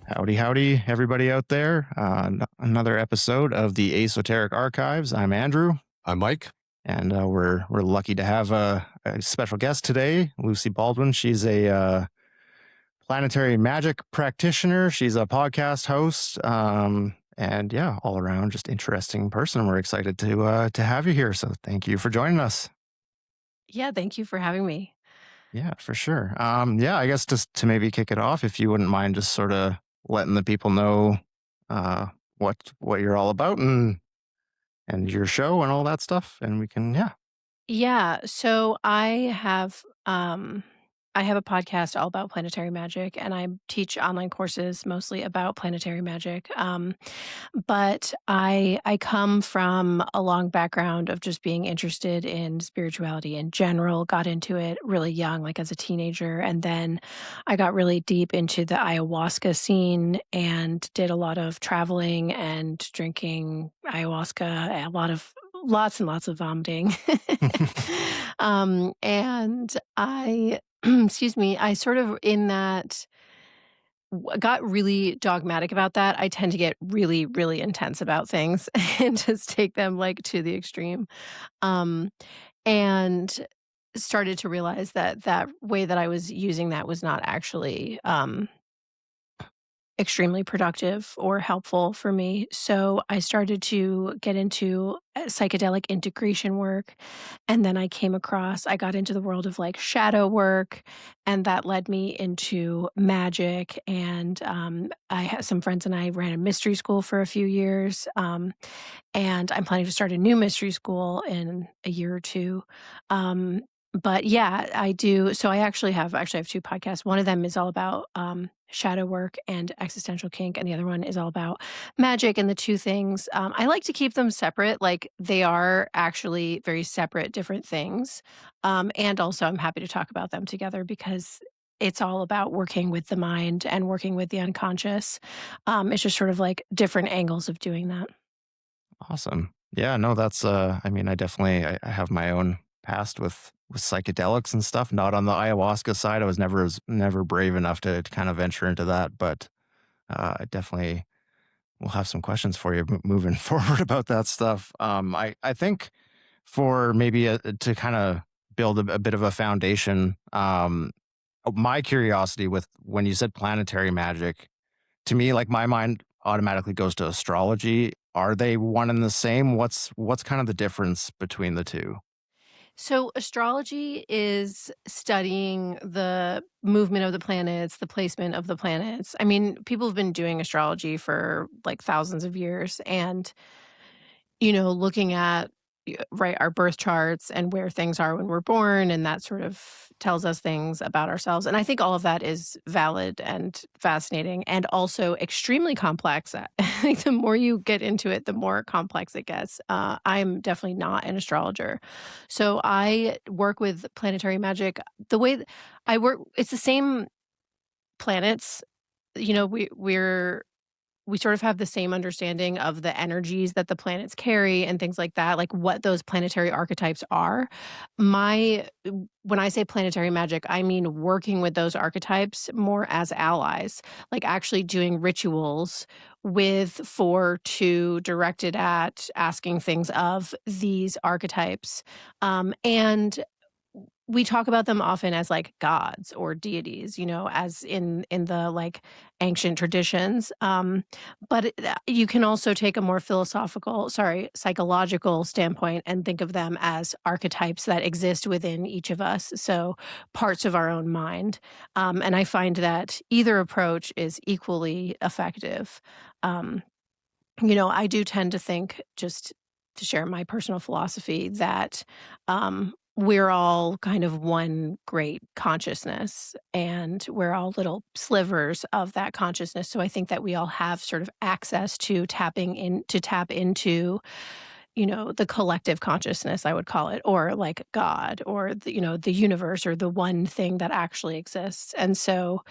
Howdy, howdy, everybody out there. Another episode of the Eh-soteric Archives. I'm Andrew. I'm Mike. And we're lucky to have a special guest today, Lucy Baldwin. She's a Planetary Magick practitioner. She's a podcast host. And yeah, all around just interesting person. We're excited to have you here. So thank you for joining us. Yeah, thank you for having me. Yeah, for sure. Yeah, I guess just to maybe kick it off, if you wouldn't mind just sort of letting the people know what you're all about and your show and all that stuff, and we can Yeah, so I have a podcast all about planetary magic, and I teach online courses mostly about planetary magic. But I come from a long background of just being interested in spirituality in general. Got into it really young, like as a teenager, and then I got really deep into the ayahuasca scene and did a lot of traveling and drinking ayahuasca, lots and lots of vomiting. And I, excuse me, I sort of in that got really dogmatic about that. I tend to get really, really intense about things and just take them like to the extreme. Um, and started to realize that that way that I was using that was not actually extremely productive or helpful for me. So I started to get into psychedelic integration work. And then I got into the world of like shadow work, and that led me into magic. And I had some friends and I ran a mystery school for a few years. And I'm planning to start a new mystery school in a year or two. But yeah, I do. So I actually have two podcasts. One of them is all about shadow work and existential kink, and the other one is all about magic. And the two things, I like to keep them separate. Like they are actually very separate, different things. And also, I'm happy to talk about them together because it's all about working with the mind and working with the unconscious. It's just sort of like different angles of doing that. awesome. Yeah, no, that's I mean, I have my own past with psychedelics and stuff. Not on the ayahuasca side. I was never brave enough to kind of venture into that, but I definitely will have some questions for you moving forward about that stuff. I think for maybe to kind of build a bit of a foundation, my curiosity with when you said planetary magic, to me, like my mind automatically goes to astrology. Are they one and the same? What's kind of the difference between the two? So, astrology is studying the movement of the planets, the placement of the planets. I mean, people have been doing astrology for like thousands of years, and looking at right our birth charts and where things are when we're born, and that sort of tells us things about ourselves. And I think all of that is valid and fascinating, and also extremely complex. I think the more you get into it, the more complex it gets. I'm definitely not an astrologer, so I work with planetary magic. The way I work, it's the same planets. We sort of have the same understanding of the energies that the planets carry and things like that, like what those planetary archetypes are. When I say planetary magic, I mean working with those archetypes more as allies, like actually doing rituals for two directed at asking things of these archetypes. And we talk about them often as like gods or deities, as in the like ancient traditions. But you can also take a more psychological standpoint and think of them as archetypes that exist within each of us. So parts of our own mind. And I find that either approach is equally effective. I do tend to think, just to share my personal philosophy, that we're all kind of one great consciousness, and we're all little slivers of that consciousness. So I think that we all have sort of access to tap into, the collective consciousness, I would call it, or like God, or the universe, or the one thing that actually exists. And so,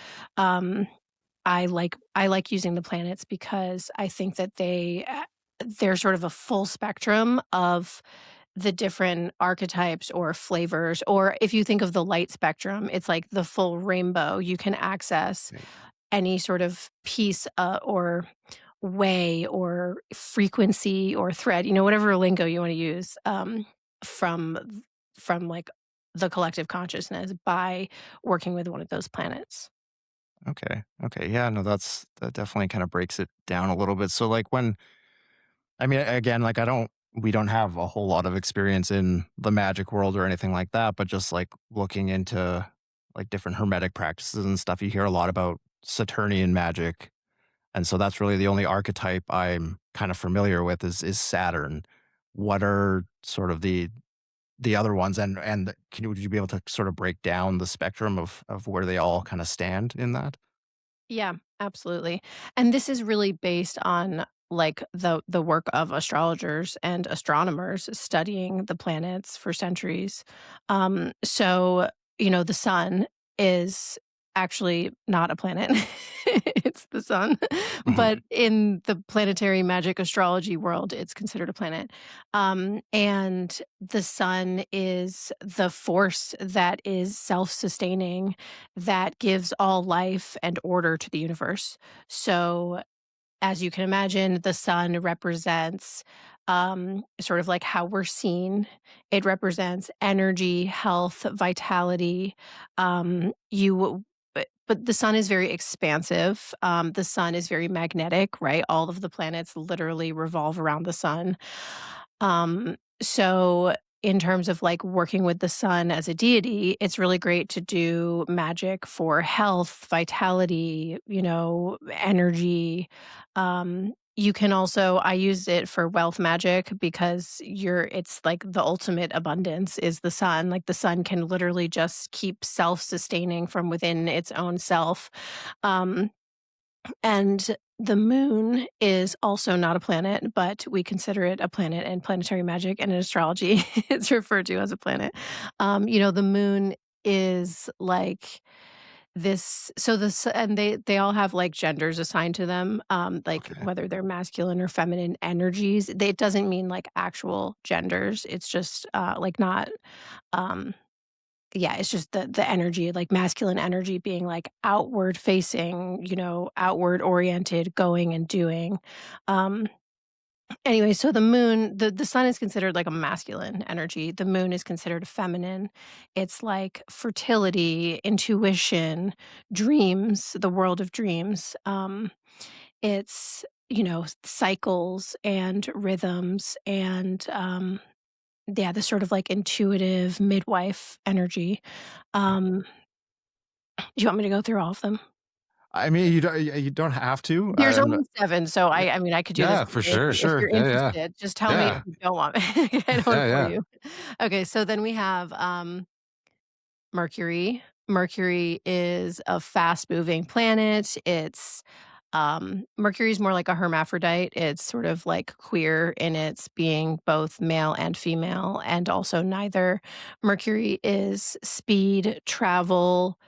I like using the planets because I think that they're sort of a full spectrum of the different archetypes or flavors, or if you think of the light spectrum, it's like the full rainbow. You can access Right. any sort of piece, or way or frequency or thread, whatever lingo you wanna use, from like, the collective consciousness by working with one of those planets. Okay. Okay. Yeah. No, that definitely kind of breaks it down a little bit. So, like, I mean, again, like, we don't have a whole lot of experience in the magic world or anything like that, but just like looking into like different hermetic practices and stuff, you hear a lot about Saturnian magic. And so that's really the only archetype I'm kind of familiar with is Saturn. What are sort of the other ones, and would you be able to sort of break down the spectrum of where they all kind of stand in that? Yeah, absolutely. And this is really based on like the work of astrologers and astronomers studying the planets for centuries. So, the sun is actually not a planet. It's the sun. But Mhm. in the planetary magic astrology world, it's considered a planet. And the sun is the force that is self-sustaining, that gives all life and order to the universe. So, as you can imagine, the sun represents, sort of like how we're seen. It represents energy, health, vitality. But the sun is very expansive. The sun is very magnetic, right? All of the planets literally revolve around the sun. So in terms of like working with the sun as a deity, it's really great to do magic for health, vitality, energy. You can also I use it for wealth magic because it's like the ultimate abundance is the sun. Like the sun can literally just keep self-sustaining from within its own self. Um, and the moon is also not a planet, but we consider it a planet in planetary magic and in astrology. It's referred to as a planet. The moon is like this so this and they all have like genders assigned to them, like Okay. whether they're masculine or feminine energies. It doesn't mean like actual genders. It's just like not um yeah, it's just the energy, like masculine energy being like outward facing, outward oriented, going and doing. Um, anyway, so the sun is considered like a masculine energy. The moon is considered feminine. It's like fertility, intuition, dreams, the world of dreams. It's cycles and rhythms and yeah, the sort of like intuitive midwife energy. Um, do you want me to go through all of them? I mean, you don't have to. There's only 7, so Yeah, I mean, I could do this Yeah, all for day if sure, you're sure. Yeah, yeah. interested. Just tell me if Yeah. you don't want me. I don't wanna Yeah, bore yeah. you. Okay, so then we have, Mercury. Mercury is a fast-moving planet. Mercury is more like a hermaphrodite. It's sort of like queer in its being both male and female, and also neither. Mercury is speed, travel,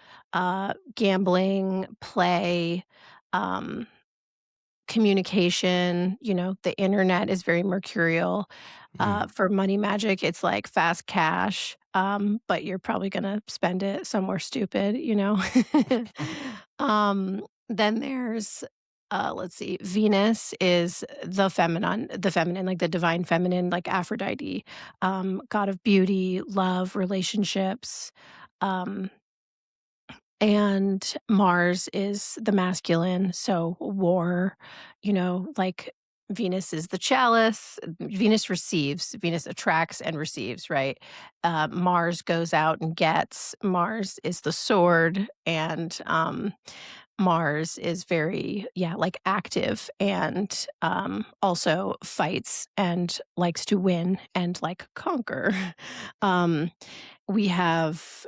gambling, play, um, communication. The internet is very mercurial. Mhm. For money magic, it's like fast cash, but you're probably gonna spend it somewhere stupid. Then there's, let's see, Venus is the feminine, like the divine feminine, like Aphrodite, god of beauty, love, relationships. Um, and Mars is the masculine, so war, like Venus is the chalice. Venus receives, Venus attracts and receives, right? Mars goes out and gets. Mars is the sword, and Mars is very, yeah, like active and also fights and likes to win and like conquer. um, we have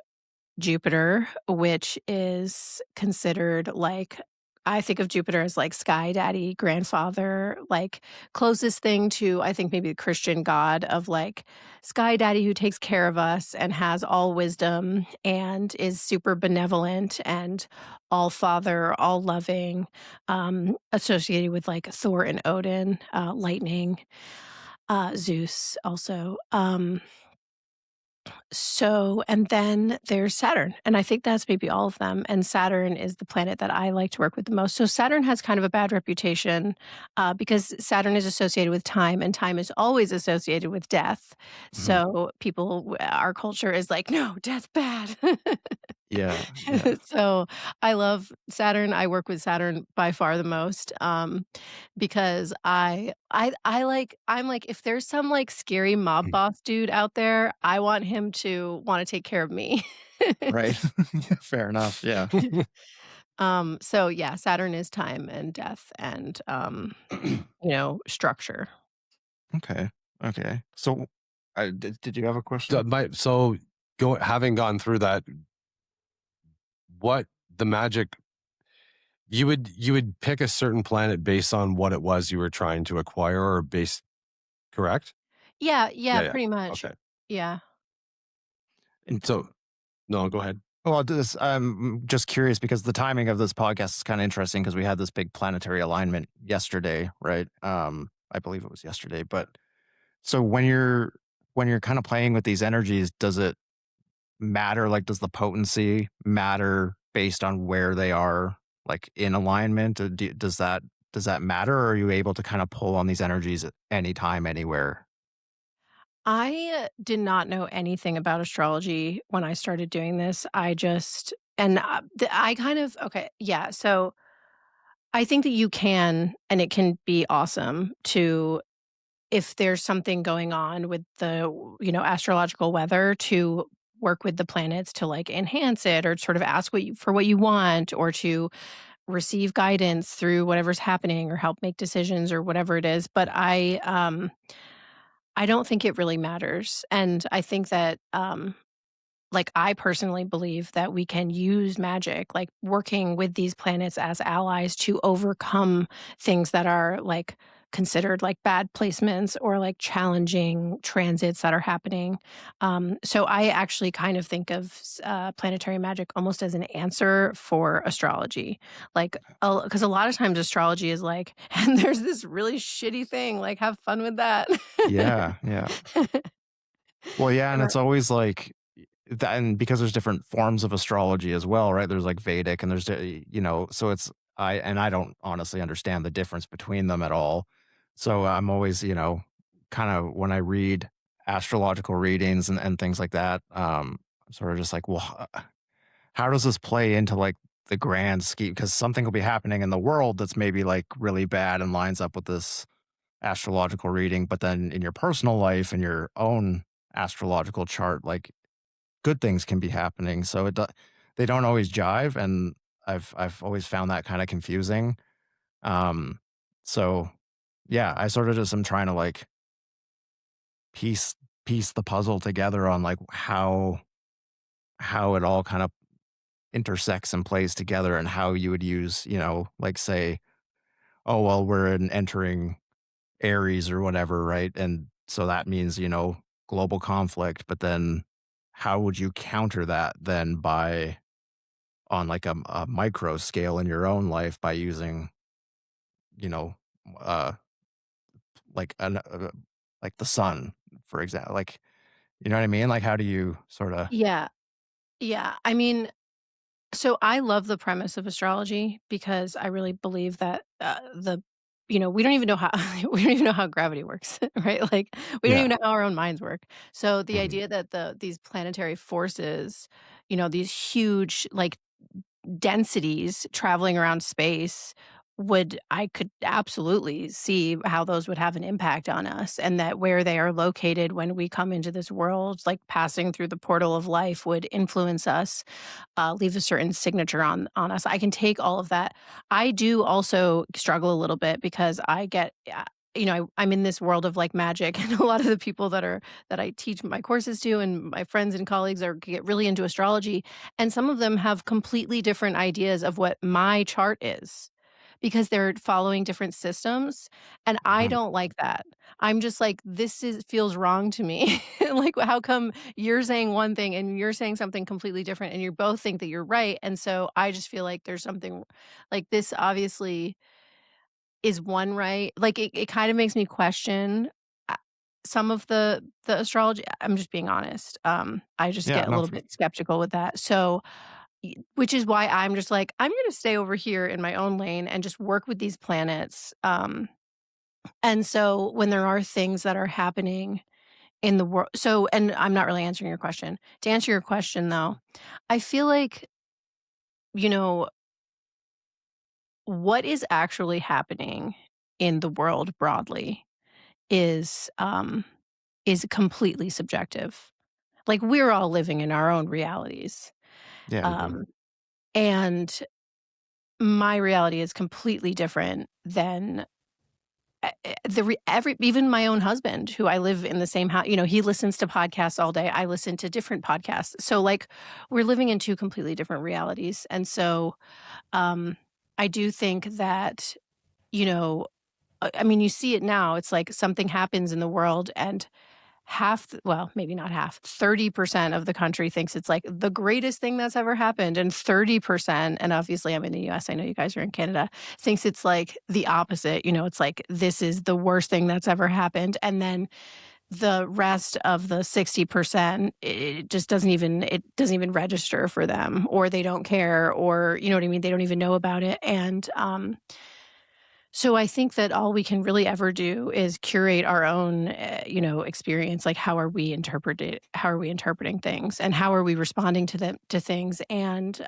Jupiter, which is considered like I think of Jupiter as like sky daddy, grandfather, like closest thing to I think maybe the Christian god of like sky daddy who takes care of us and has all wisdom and is super benevolent and all father, all loving, associated with like Thor and Odin, lightning, Zeus also. And then there's Saturn, and I think that's maybe all of them, and Saturn is the planet that I like to work with the most. So Saturn has kind of a bad reputation, because Saturn is associated with time, and time is always associated with death. Mhm. So our culture is like, "No, death bad." Yeah, yeah. So, I love Saturn, I work with Saturn by far the most, because I'm like, if there's some, like, scary mob Mm. boss dude out there, I want him to wanna take care of me. Right. Yeah, fair enough, yeah. So yeah, Saturn is time and death and, structure. Okay, okay. So, did you have a So, question? having gone through that, what the magic you would pick a certain planet based on what it was you were trying to acquire or base correct? Yeah, Yeah, yeah, yeah. pretty much. Okay. Yeah. And So no, go ahead. well, this I'm just curious because the timing of this podcast is kinda interesting because we had this big planetary alignment yesterday, right? I believe it was yesterday, but so when you're kinda playing with these energies, does it matter? Like, does the potency matter based on where they are, like, in alignment? Does that matter, or are you able to kinda pull on these energies at any time, anywhere? I did not know anything about astrology when I started doing this. I just and I kind of okay, yeah. So I think that you can, and it can be awesome to if there's something going on with the astrological weather to work with the planets to like enhance it or sort of ask for what you want or to receive guidance through whatever's happening or help make decisions or whatever it is. But I don't think it really matters. And I think that, like, I personally believe that we can use magic, like working with these planets as allies to overcome things that are like considered like bad placements or like challenging transits that are happening. So I actually kind of think of planetary magic almost as an answer for astrology. Like, because a lot of times astrology is like, and there's this really shitty thing, like, have fun with that. Yeah, yeah. Well, yeah, and And it's always like that, and because there's different forms of astrology as well, right? There's like Vedic and so it's I don't honestly understand the difference between them at all. So I'm always, kind of when I read astrological readings and things like that, I'm sort of just like, well, how does this play into like the grand scheme? Because something will be happening in the world that's maybe like really bad and lines up with this astrological reading, but then in your personal life and your own astrological chart, like good things can be happening. So they don't always jive, and I've always found that kind of confusing. Um, so yeah, I sort of just am trying to like piece piece the puzzle together on like how it all kind of intersects and plays together, and how you would use, like say, oh well, entering Aries or whatever, right? And so that means, global conflict, but then how would you counter that then by on like a micro scale in your own life by using, you know, uh like like the sun, for example, like, you know what I mean? Like how do you sort of yeah, yeah. I mean, so I love the premise of astrology because I really believe that we don't even know how we don't even know how gravity works, right? Like we don't even yeah. know how our own minds work. So the Mhm. idea that these planetary forces, these huge like densities traveling around space I could absolutely see how those would have an impact on us and that where they are located when we come into this world, like passing through the portal of life would influence us, leave a certain signature on us. I can take all of that. I do also struggle a little bit because I'm in this world of like magic, and a lot of the people that I teach my courses to, and my friends and colleagues are get really into astrology, and some of them have completely different ideas of what my chart is because they're following different systems, and I Mhm. don't like that. I'm just like, this is feels wrong to me. Like, how come you're saying one thing and you're saying something completely different, and you both think that you're right? And so I just feel like there's something like this obviously is one right? Like, it kind of makes me question, uh, some of the astrology. I'm just being honest. I just Yeah, get a no, little bit skeptical with that. So, which is why I'm just like, I'm gonna stay over here in my own lane and just work with these planets. And so when there are things that are happening in the world, and I'm not really answering your question. To answer your question though, I feel like, you know, what is actually happening in the world broadly is, um is completely subjective. Like, we're all living in our own realities, yeah, we do. um, and my reality is completely different than, the re every even my own husband, who I live in the same house. He listens to podcasts all day, I listen to different podcasts. So, like, we're living in 2 completely different realities, and so, um, I do think that, you know, I mean, you see it now, it's like something happens in the world and well, maybe not half, 30% of the country thinks it's like the greatest thing that's ever happened. And 30%, and obviously I'm in the US, I know you guys are in Canada, thinks it's like the opposite. It's like this is the worst thing that's ever happened. And then the rest of the 60%, it doesn't even register for them, or they don't care, or you know what I mean? They don't even know about it. And so I think that all we can really ever do is curate our own, experience. Like, how are we interpreting things, and how are we responding to things? And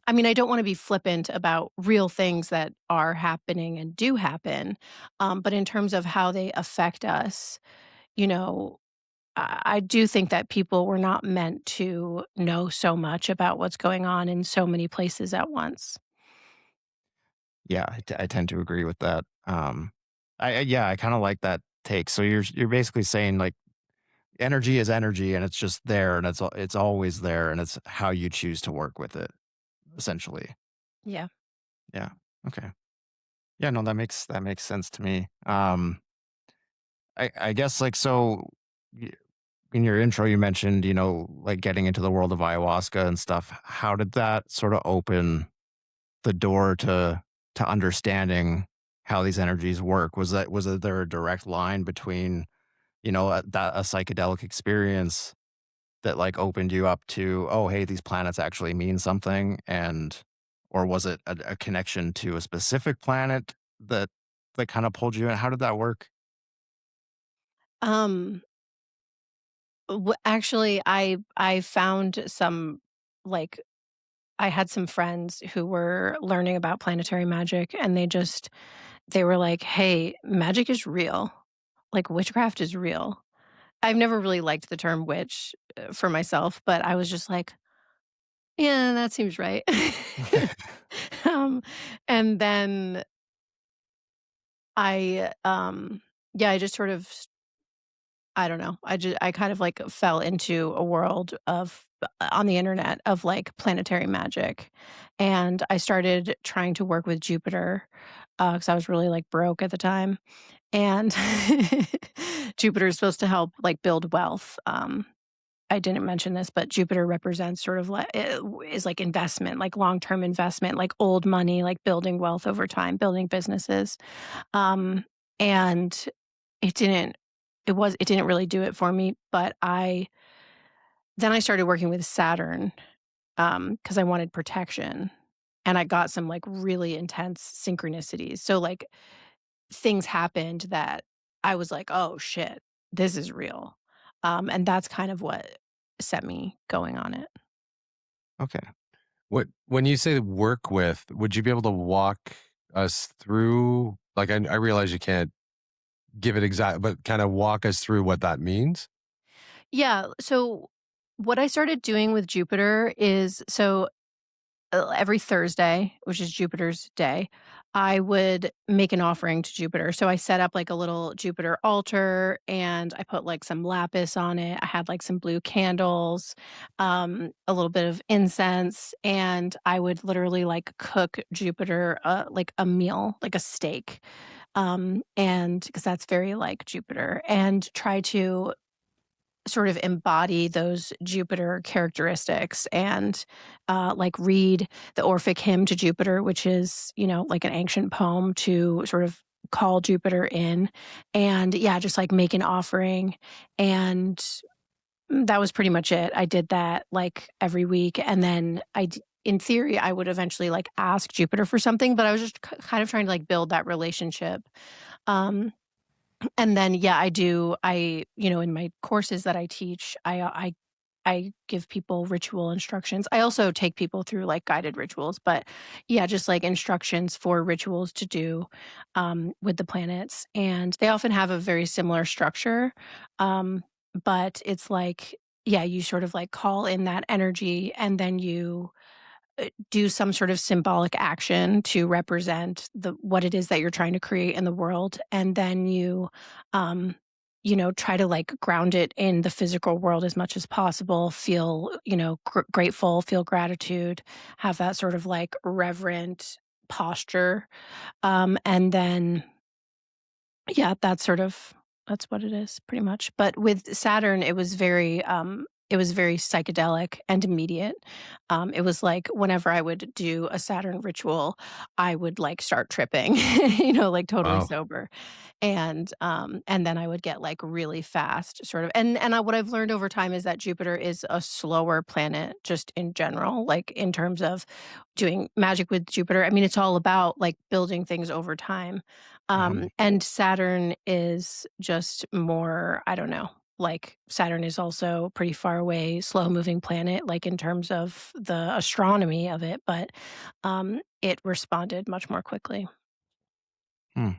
I mean, I don't want to be flippant about real things that are happening and do happen, but in terms of how they affect us, you know. I do think that people were not meant to know so much about what's going on in so many places at once. Yeah, I tend to agree with that. Yeah, I kind of like that take. So you're basically saying like energy is energy, and it's just there, and it's always there, and it's how you choose to work with it, essentially. Yeah. Yeah. Okay. Yeah. No, that makes sense to me. I guess like so. y- In your intro, you mentioned like getting into the world of ayahuasca and stuff. How did that sort of open the door to understanding how these energies work? Was there a direct line between a psychedelic experience that like opened you up to, oh hey, these planets actually mean something, and or was it a connection to a specific planet that kind of pulled you in? How did that work? Um, Actually, I found some, like, I had some friends who were learning about planetary magic, and they were like, "Hey, magic is real. Like, witchcraft is real." I've never really liked the term witch, for myself, but I was just like, "Yeah, that seems right." Um, and then I, yeah, I just sort of I don't know. I kind of, like, fell into a world of on the internet of, like, planetary magic, and I started trying to work with Jupiter, because I was really, like, broke at the time, and Jupiter is supposed to help, like, build wealth. I didn't mention this, but Jupiter represents sort of like is like investment, like long-term investment, like old money, like building wealth over time, building businesses. Um, and it didn't it didn't really do it for me, but I started working with Saturn, because I wanted protection, and I got some, like, really intense synchronicities. So, like, things happened that I was like, "Oh, shit, this is real." And that's kind of what set me going on it. Okay. When you say work with, would you be able to walk us through? Like, I realize you can't give it exact, but kind of walk us through what that means. Yeah, so what I started doing with Jupiter is every Thursday, which is Jupiter's day, I would make an offering to Jupiter. So I set up like a little Jupiter altar and I put like some lapis on it. I had like some blue candles, a little bit of incense, and I would literally like cook Jupiter like a meal, like a steak. And because that's very like Jupiter, and try to sort of embody those Jupiter characteristics and, like, read the Orphic Hymn to Jupiter, which is, like an ancient poem to sort of call Jupiter in, and, yeah, just, like, make an offering, and that was pretty much it. I did that, like, every week, and then in theory, I would eventually, like, ask Jupiter for something, but I was just kind of trying to, like, build that relationship. Um and then, yeah, in my courses that I teach, I give people ritual instructions. I also take people through, like, guided rituals, but, yeah, just, like, instructions for rituals to do, with the planets, and they often have a very similar structure, um, but it's like, yeah, you sort of, like, call in that energy, and then you do some sort of symbolic action to represent the what it is that you're trying to create in the world, and then um try to like ground it in the physical world as much as possible, feel grateful, feel gratitude, have that sort of like reverent posture, and then yeah, that's what it is pretty much. But with Saturn, it was very psychedelic and immediate. It was like whenever I would do a Saturn ritual, I would like start tripping, like totally Wow. sober. And then I would get like really fast sort of. What I've learned over time is that Jupiter is a slower planet just in general, like in terms of doing magic with Jupiter. I mean, it's all about like building things over time. And Saturn is just more, I don't know, like Saturn is also pretty far away, slow moving planet, like in terms of the astronomy of it, but it responded much more quickly. Hmm.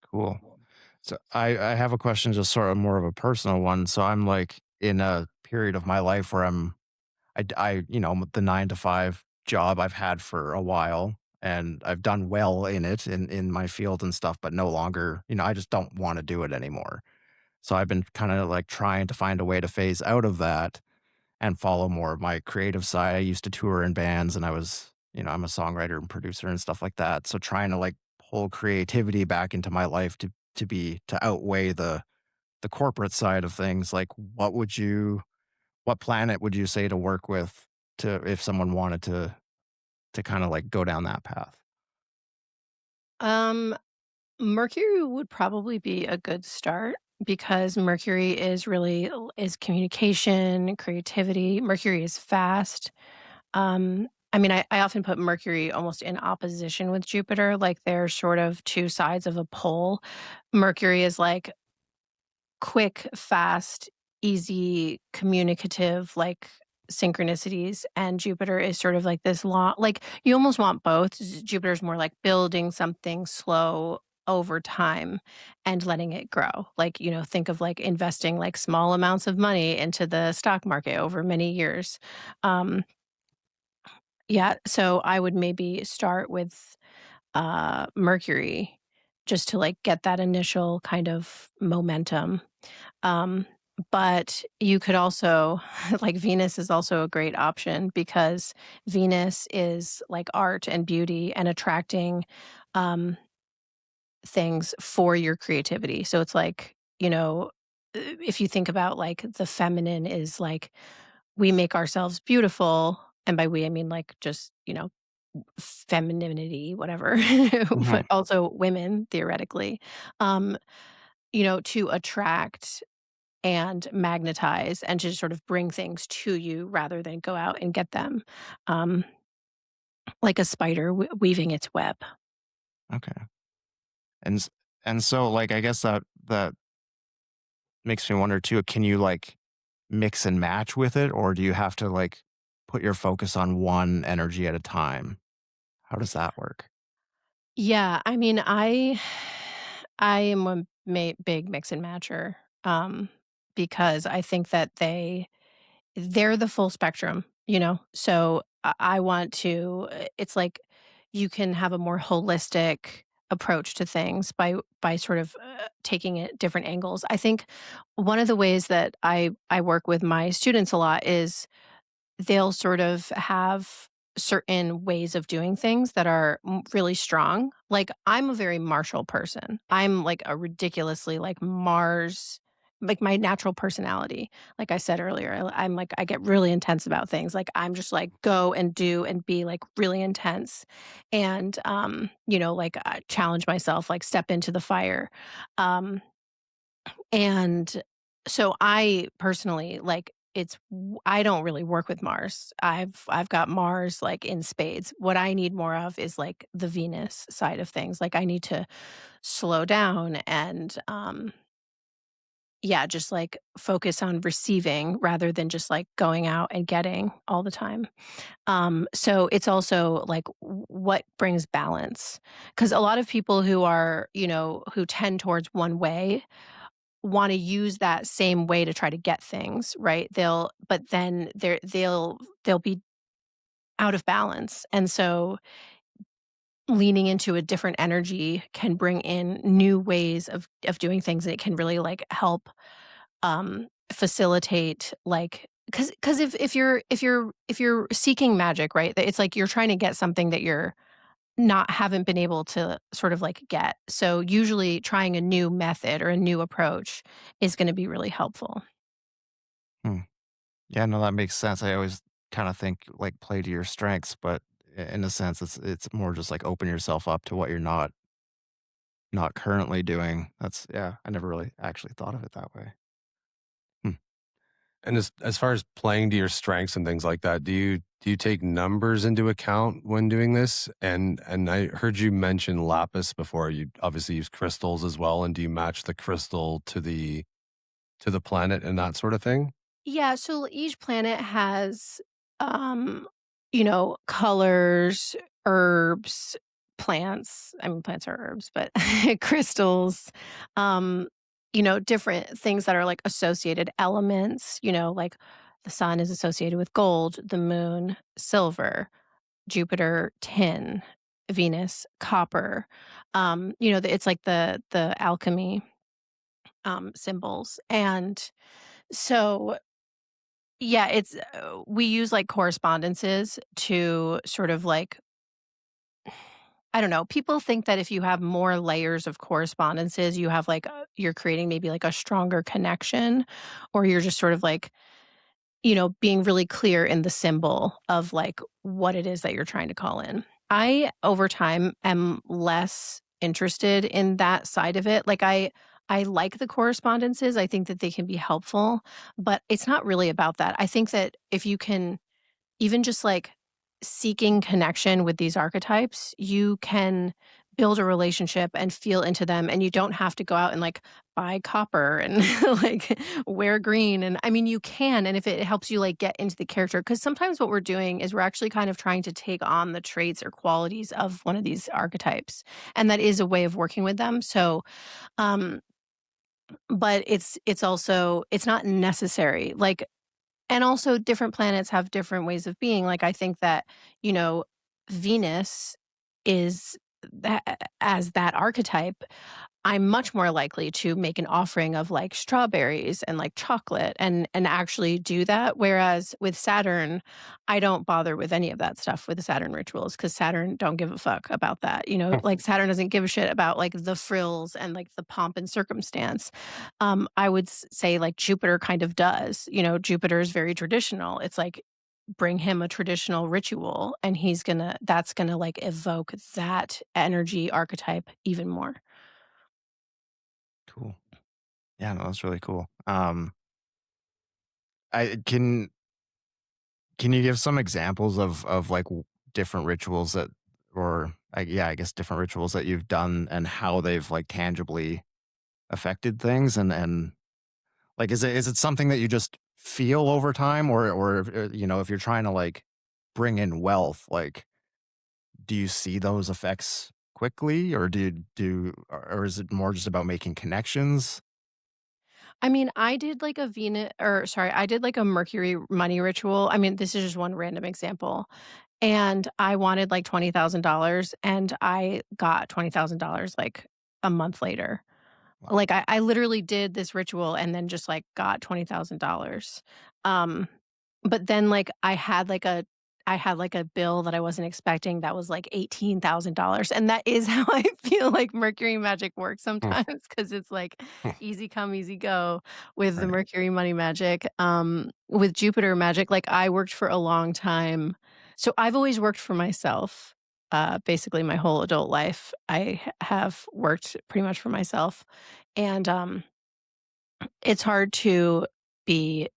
Cool. So I have a question, just sort of more of a personal one. So I'm like in a period of my life where the 9 to 5 job I've had for a while, and I've done well in it in my field and stuff, but no longer, I just don't want to do it anymore. So I've been kind of like trying to find a way to phase out of that and follow more of my creative side. I used to tour in bands and I'm a songwriter and producer and stuff like that. So trying to like pull creativity back into my life to outweigh the corporate side of things. Like what planet would you say to work with to if someone wanted to kind of like go down that path? Um, Mercury would probably be a good start because Mercury is really is communication, creativity. Mercury is fast. I mean, I often put Mercury almost in opposition with Jupiter, like they're sort of two sides of a pole. Mercury is like quick, fast, easy, communicative, like synchronicities, and Jupiter is sort of like this long, like you almost want both. Jupiter's more like building something slow over time and letting it grow. Like, think of like investing like small amounts of money into the stock market over many years. Um, yeah, so I would maybe start with Mercury just to like get that initial kind of momentum. um, but you could also like Venus is also a great option because Venus is like art and beauty and attracting um, things for your creativity. So it's like, if you think about like the feminine is like we make ourselves beautiful. And by we, I mean like just, femininity, whatever, Mhm. but also women theoretically, um, to attract and magnetize and to sort of bring things to you rather than go out and get them, um, like a spider weaving its web. Okay. And s- and so like I guess that makes me wonder too, can you like mix and match with it, or do you have to like put your focus on one energy at a time? How does that work? Yeah, I mean, I am a big mix and matcher, because I think that they're the full spectrum, so I want to it's like you can have a more holistic approach to things by sort of, taking it different angles. I think one of the ways that I work with my students a lot is they'll sort of have certain ways of doing things that are really strong. Like I'm a very martial person. I'm like a ridiculously like Mars, like my natural personality. Like I said earlier, I'm like I get really intense about things. Like I'm just like go and do and be like really intense, and like challenge myself, like step into the fire. And so I personally like I don't really work with Mars. I've got Mars like in spades. What I need more of is like the Venus side of things. Like I need to slow down and yeah, just like focus on receiving rather than just like going out and getting all the time. So it's also like what brings balance, because a lot of people who are, who tend towards one way wanna use that same way to try to get things, right? But then they'll be out of balance, and so leaning into a different energy can bring in new ways of doing things, and it can really, like, help, facilitate, like, because if you're seeking magic, right, it's like you're trying to get something that you're not haven't been able to sort of, like, get. So, usually trying a new method or a new approach is gonna be really helpful. Hmm. Yeah, no, that makes sense. I always kind of think like play to your strengths, but in a sense, it's more just like open yourself up to what you're not currently doing. That's yeah. I never really actually thought of it that way. Hmm. And as far as playing to your strengths and things like that, do you take numbers into account when doing this? And I heard you mention lapis before. You obviously use crystals as well. And do you match the crystal to the planet and that sort of thing? Yeah, so each planet has, colors, herbs, plants. I mean, plants are herbs, but crystals, um, different things that are like associated elements, like the sun is associated with gold, the moon, silver, Jupiter, tin, Venus, copper. It's like the alchemy symbols. And so yeah, we use, like, correspondences to sort of, like I don't know, people think that if you have more layers of correspondences, you have, like, you're creating maybe, like, a stronger connection, or you're just sort of, like, being really clear in the symbol of, like, what it is that you're trying to call in. I, over time, am less interested in that side of it. Like, I like the correspondences, I think that they can be helpful, but it's not really about that. I think that if you can even just, like, seeking connection with these archetypes, you can build a relationship and feel into them, and you don't have to go out and, like, buy copper and, like, wear green, and I mean, you can, and if it helps you, like, get into the character, because sometimes what we're doing is we're actually kind of trying to take on the traits or qualities of one of these archetypes, and that is a way of working with them, so, um, but it's also it's not necessary, like, and also different planets have different ways of being, like, I think that, you know, Venus is that as that archetype, I'm much more likely to make an offering of, like, strawberries and, like, chocolate and actually do that, whereas with Saturn, I don't bother with any of that stuff with the Saturn rituals because Saturn don't give a fuck about that, like, Saturn doesn't give a shit about, like, the frills and, like, the pomp and circumstance. I would say, like, Jupiter kind of does, Jupiter is very traditional. It's like, bring him a traditional ritual, and that's gonna, like, evoke that energy archetype even more. Cool. Yeah, no, that's really cool. I can you give some examples of like different rituals that, or yeah, I guess different rituals that you've done and how they've like tangibly affected things, and like is it something that you just feel over time, or if, if you're trying to like bring in wealth, like do you see those effects quickly, or or is it more just about making connections? I mean, I did like a Venus or sorry, I did like a Mercury money ritual. I mean, this is just one random example. And I wanted like $20,000 and I got $20,000 like a month later. Wow. Like I literally did this ritual and then just like got $20,000. Um, but then like I had like a bill that I wasn't expecting that was like $18,000. And that is how I feel like Mercury magic works Hmm, sometimes because it's like hmm, easy come, easy go with the Right. Mercury money magic. With Jupiter magic, like I worked for a long time. So I've always worked for myself. Basically my whole adult life, have worked pretty much for myself. And, it's hard to be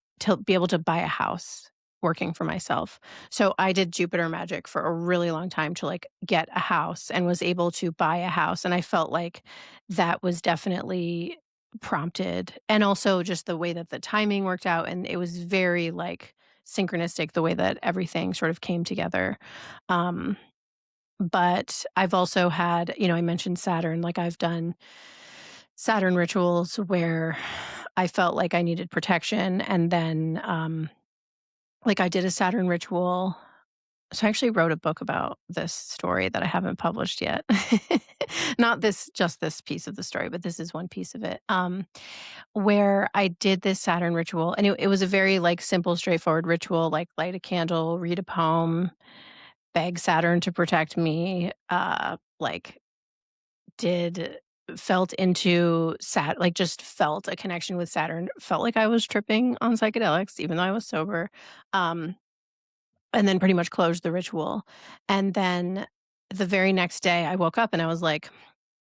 able to buy a house working for myself. So I did Jupiter magic for a really long time to, like, get a house and was able to buy a house, and I felt like that was definitely prompted, and also just the way that the timing worked out, and it was very, like, synchronistic the way that everything sort of came together. Um, but I've also had, I mentioned Saturn, like, I've done Saturn rituals where I felt like I needed protection, and then, like, I did a Saturn ritual. So I actually wrote a book about this story that I haven't published yet. Not just this piece of the story, but this is one piece of it, where I did this Saturn ritual, and it was a very, like, simple, straightforward ritual, like, light a candle, read a poem, beg Saturn to protect me, like, did felt into Sat like, just felt a connection with Saturn, felt like I was tripping on psychedelics even though I was sober, um, and then pretty much closed the ritual, and then the very next day, I woke up and I was like,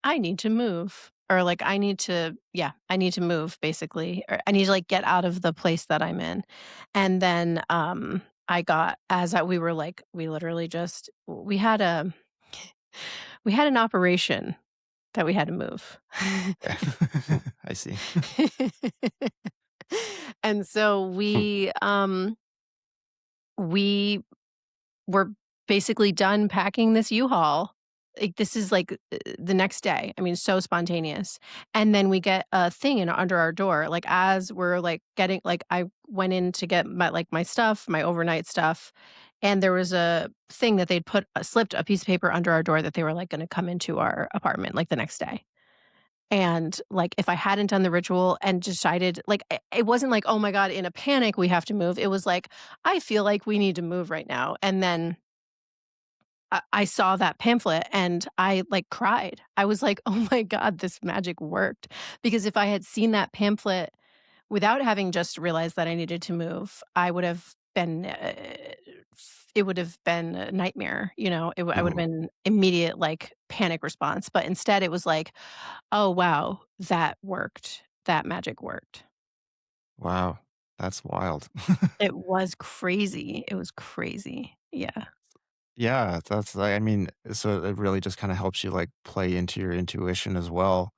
"I need to move," or, like, I need to move, basically, or I need to, like, get out of the place that I'm in, and then, I got as I we were, like we literally just we had an operation that we had to move. Yeah. hmm, I see. And so hmm. we were basically done packing this U-Haul. Like, this is, like, the next day. I mean, so spontaneous. And then we get a thing in under our door, like, as we're, like, getting like, I went in to get my stuff, my overnight stuff, and there was a thing that they'd slipped a piece of paper under our door that they were, like, gonna come into our apartment, like, the next day. And, like, if I hadn't done the ritual and decided like, it wasn't like, "Oh my god, in a panic, we have to move." It was like, "I feel like we need to move right now." And then I saw that pamphlet and I, like, cried. I was like, "Oh my god, this magic worked." Because if I had seen that pamphlet without having just realized that I needed to move, I would have been, it would have been a nightmare, I would have Hmm. been immediate, like, panic response, but instead it was like, "Oh, wow, that worked. That magic worked." Wow. That's wild. It was crazy. It was crazy. Yeah. Yeah, that's I mean, so it really just kinda helps you, like, play into your intuition as well.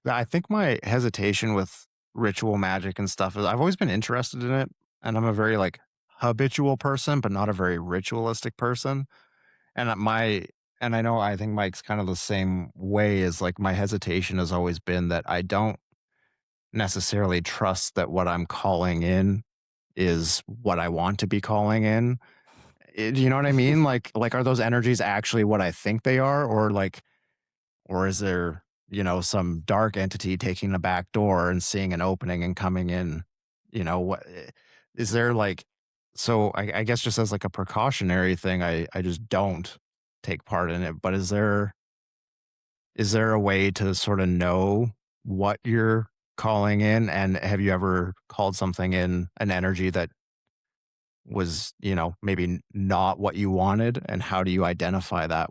Yeah, I think my hesitation with ritual magic and stuff is I've always been interested in it, and I'm a very, like, habitual person, but not a very ritualistic person, and, I know I think Mike's kind of the same way is, like, my hesitation has always been that I don't necessarily trust that what I'm calling in is what I want to be calling in. Do you know what I mean? Are those energies actually what I think they are, or or is there, some dark entity taking the back door and seeing an opening and coming in? What is there like? So I guess just as like a precautionary thing, I just don't take part in it. But is there a way to sort of know what you're calling in? And have you ever called something in, an energy that was, maybe not what you wanted? And how do you identify that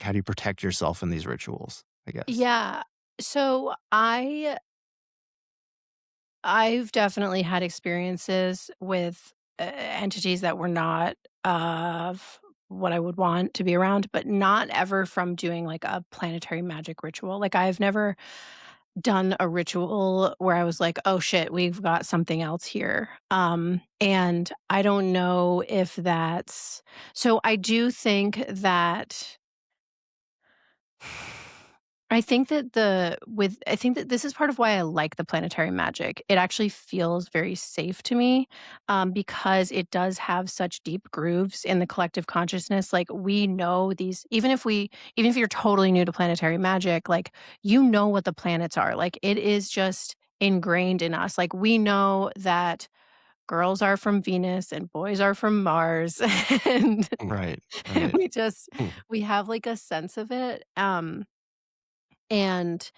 how do you protect yourself in these rituals, I guess? Yeah. So I've definitely had experiences with, entities that were not of what I would want to be around, but not ever from doing, like, a planetary magic ritual. Like, I've never done a ritual where I was like, "Oh shit, we've got something else here." And I don't know if that's so I do think that I think that I think that this is part of why I like the Planetary Magic. It actually feels very safe to me, because it does have such deep grooves in the collective consciousness. Like, we know these, even if you're totally new to Planetary Magic, like, you know what the planets are. Like, it is just ingrained in us. Like, we know that girls are from Venus and boys are from Mars, and Right, right. we just we have, like, a sense of it, and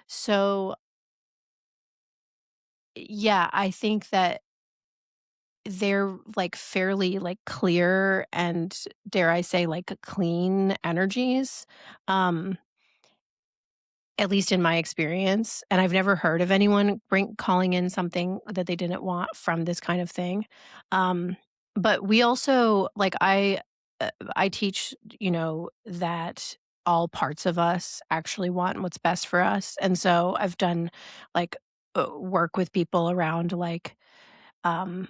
so, yeah, I think that they're, like, fairly, like, clear and, dare I say, like, clean energies, um, at least in my experience, and I've never heard of anyone calling in something that they didn't want from this kind of thing, but we also like, I teach, that all parts of us actually want what's best for us, and so I've done, like, work with people around, like, um,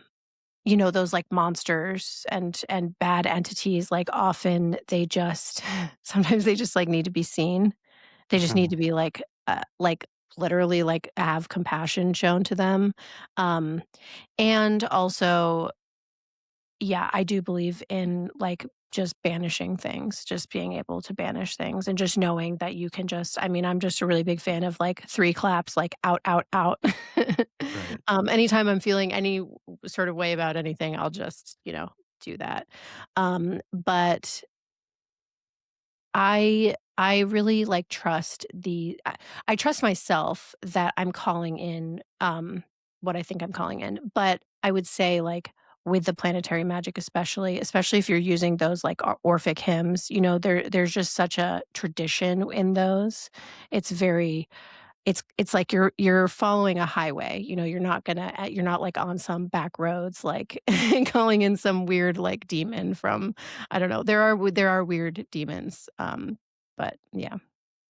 those, like, monsters and bad entities, like, often they just sometimes they just, like, need to be seen. They just need to be, like, literally, like, have compassion shown to them, um, and also, yeah, I do believe in, like, just banishing things, just being able to banish things and just knowing that you can just I'm just a really big fan of, like, 3 claps, like, out, out, out. Right. Anytime I'm feeling any sort of way about anything, I'll just, do that. But I really, like, trust I trust myself that I'm calling in, what I think I'm calling in, but I would say, like, with the Planetary Magic especially if you're using those, like, Orphic hymns, there's just such a tradition in those. It's very it's like you're following a highway, you're not, like, on some back roads, like, calling in some weird, like, demon from I don't know. There are weird demons, but yeah.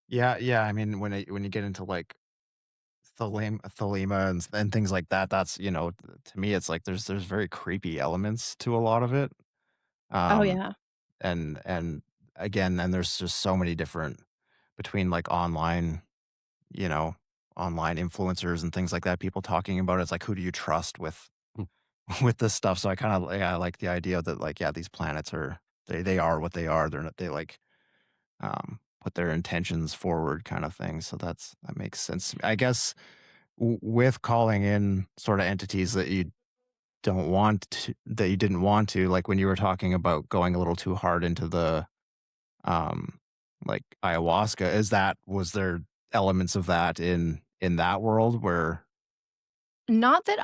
Yeah, yeah, I mean, when you get into, like, Thelema and things like that, that's, to me, it's like there's very creepy elements to a lot of it, Oh, um, yeah. and again, and there's just so many different between, like, you know, online influencers and things like that, people talking about it, it's like, who do you trust with with this stuff? So I kinda yeah, I like the idea that, like, yeah, these planets they are what they are, they're not they, like, put their intentions forward kind of thing, so that makes sense. I guess with calling in sort of entities that you didn't want to, like when you were talking about going a little too hard into the um like ayahuasca, was there elements of that in that world where Not that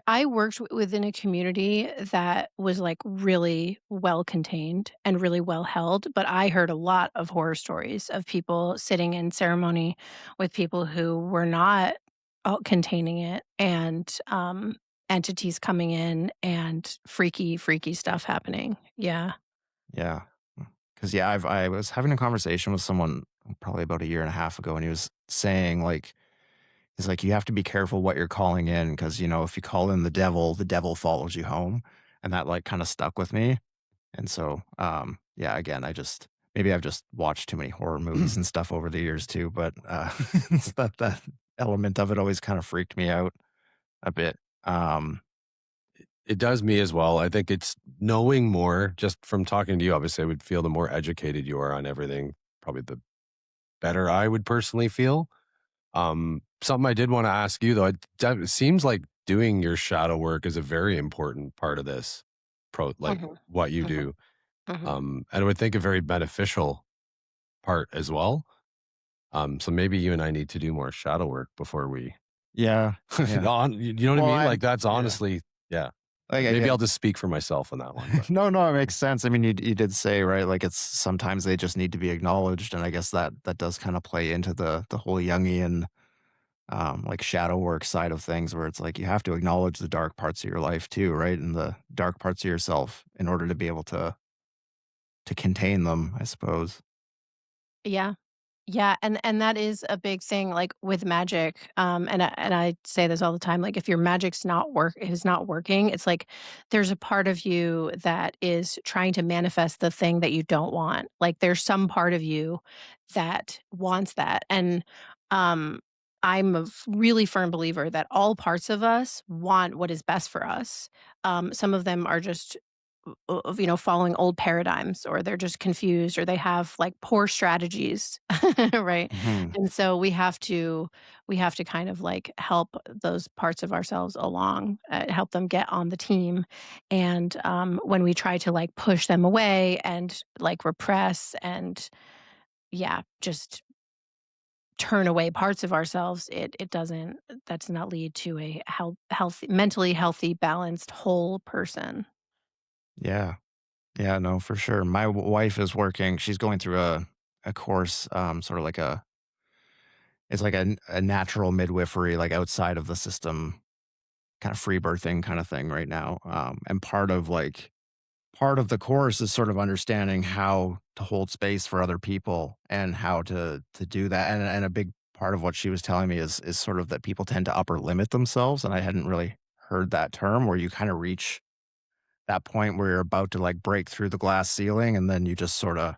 I worked within a community that was, like, really well contained and really well held, but I heard a lot of horror stories of people sitting in ceremony with people who were not, containing it and, entities coming in and freaky, freaky stuff happening. Yeah. yeah, because yeah, I was having a conversation with someone probably about a year and a half ago, and he was saying like he's like, "You have to be careful what you're calling in because, if you call in the devil follows you home." And that, like, kinda stuck with me. And so, yeah, again, maybe I've just watched too many horror movies and stuff over the years too, but, it's that element of it always kinda freaked me out a bit. Um, It does me as well. I think it's knowing more just from talking to you. Obviously, I would feel the more educated you are on everything, probably the better I would personally feel. Something I did want to ask you though, it seems like doing your shadow work is a very important part of this like Mhm. what you Mhm. do. Mhm. And I would think a very beneficial part as well. So maybe you and I need to do more shadow work before we yeah, yeah. you know what I Well, mean? Like that's yeah. honestly, yeah. Like, Maybe I'll just speak for myself on that one, but no, no, it makes sense. I mean, you did say, right, like, it's sometimes they just need to be acknowledged, and I guess that does kinda play into the whole Jungian, like, shadow work side of things where it's like you have to acknowledge the dark parts of your life too, right? And the dark parts of yourself in order to be able to contain them, I suppose. Yeah. Yeah, and that is a big thing, like, with magic, and I say this all the time, like, if your magic's not work is not working, it's like there's a part of you that is trying to manifest the thing that you don't want. Like, there's some part of you that wants that, and, um, I'm a really firm believer that all parts of us want what is best for us. Some of them are just of, following old paradigms, or they're just confused, or they have like poor strategies, right? Mhm. And so we have to kind of like help those parts of ourselves along, help them get on the team. And when we try to like push them away and like repress and yeah, just turn away parts of ourselves, it doesn't that does not lead to a healthy, mentally healthy, balanced, whole person. Yeah. Yeah, no, for sure. My wife is working, she's going through a course, sort of like it's like a natural midwifery, like outside of the system, kind of free birthing kind of thing right now. And part of the course is sort of understanding how to hold space for other people and how to do that. And a big part of what she was telling me is sort of that people tend to upper limit themselves. And I hadn't really heard that term where you kind of reach that point where you're about to like break through the glass ceiling and then you just sort of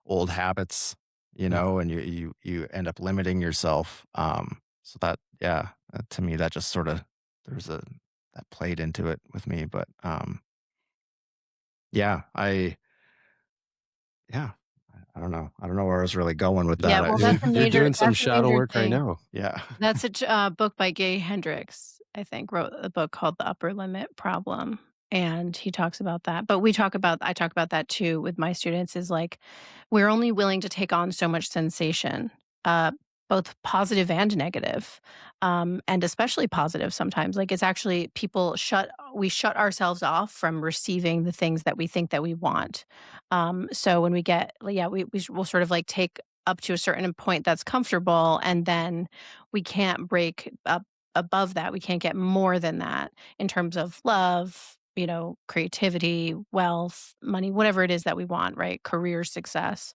old habits, Yeah. and you end up limiting yourself. So that, yeah, to me that just sort of there's a that played into it with me, but yeah, yeah, I don't know. I don't know where I was really going with Yeah, that. well, that's a You're major doing some that's a shadow major work right thing. now. Yeah. That's a book by Gay Hendricks, I think, wrote a book called The Upper Limit Problem, and he talks about that. But I talk about that too with my students, is like, we're only willing to take on so much sensation, uh, both positive and negative, and especially positive sometimes. Like, it's actually we shut ourselves off from receiving the things that we think that we want. So when we get yeah, we'll sort of like take up to a certain point that's comfortable, and then we can't break up above that. We can't get more than that in terms of love, creativity, wealth, money, whatever it is that we want, right? Career success.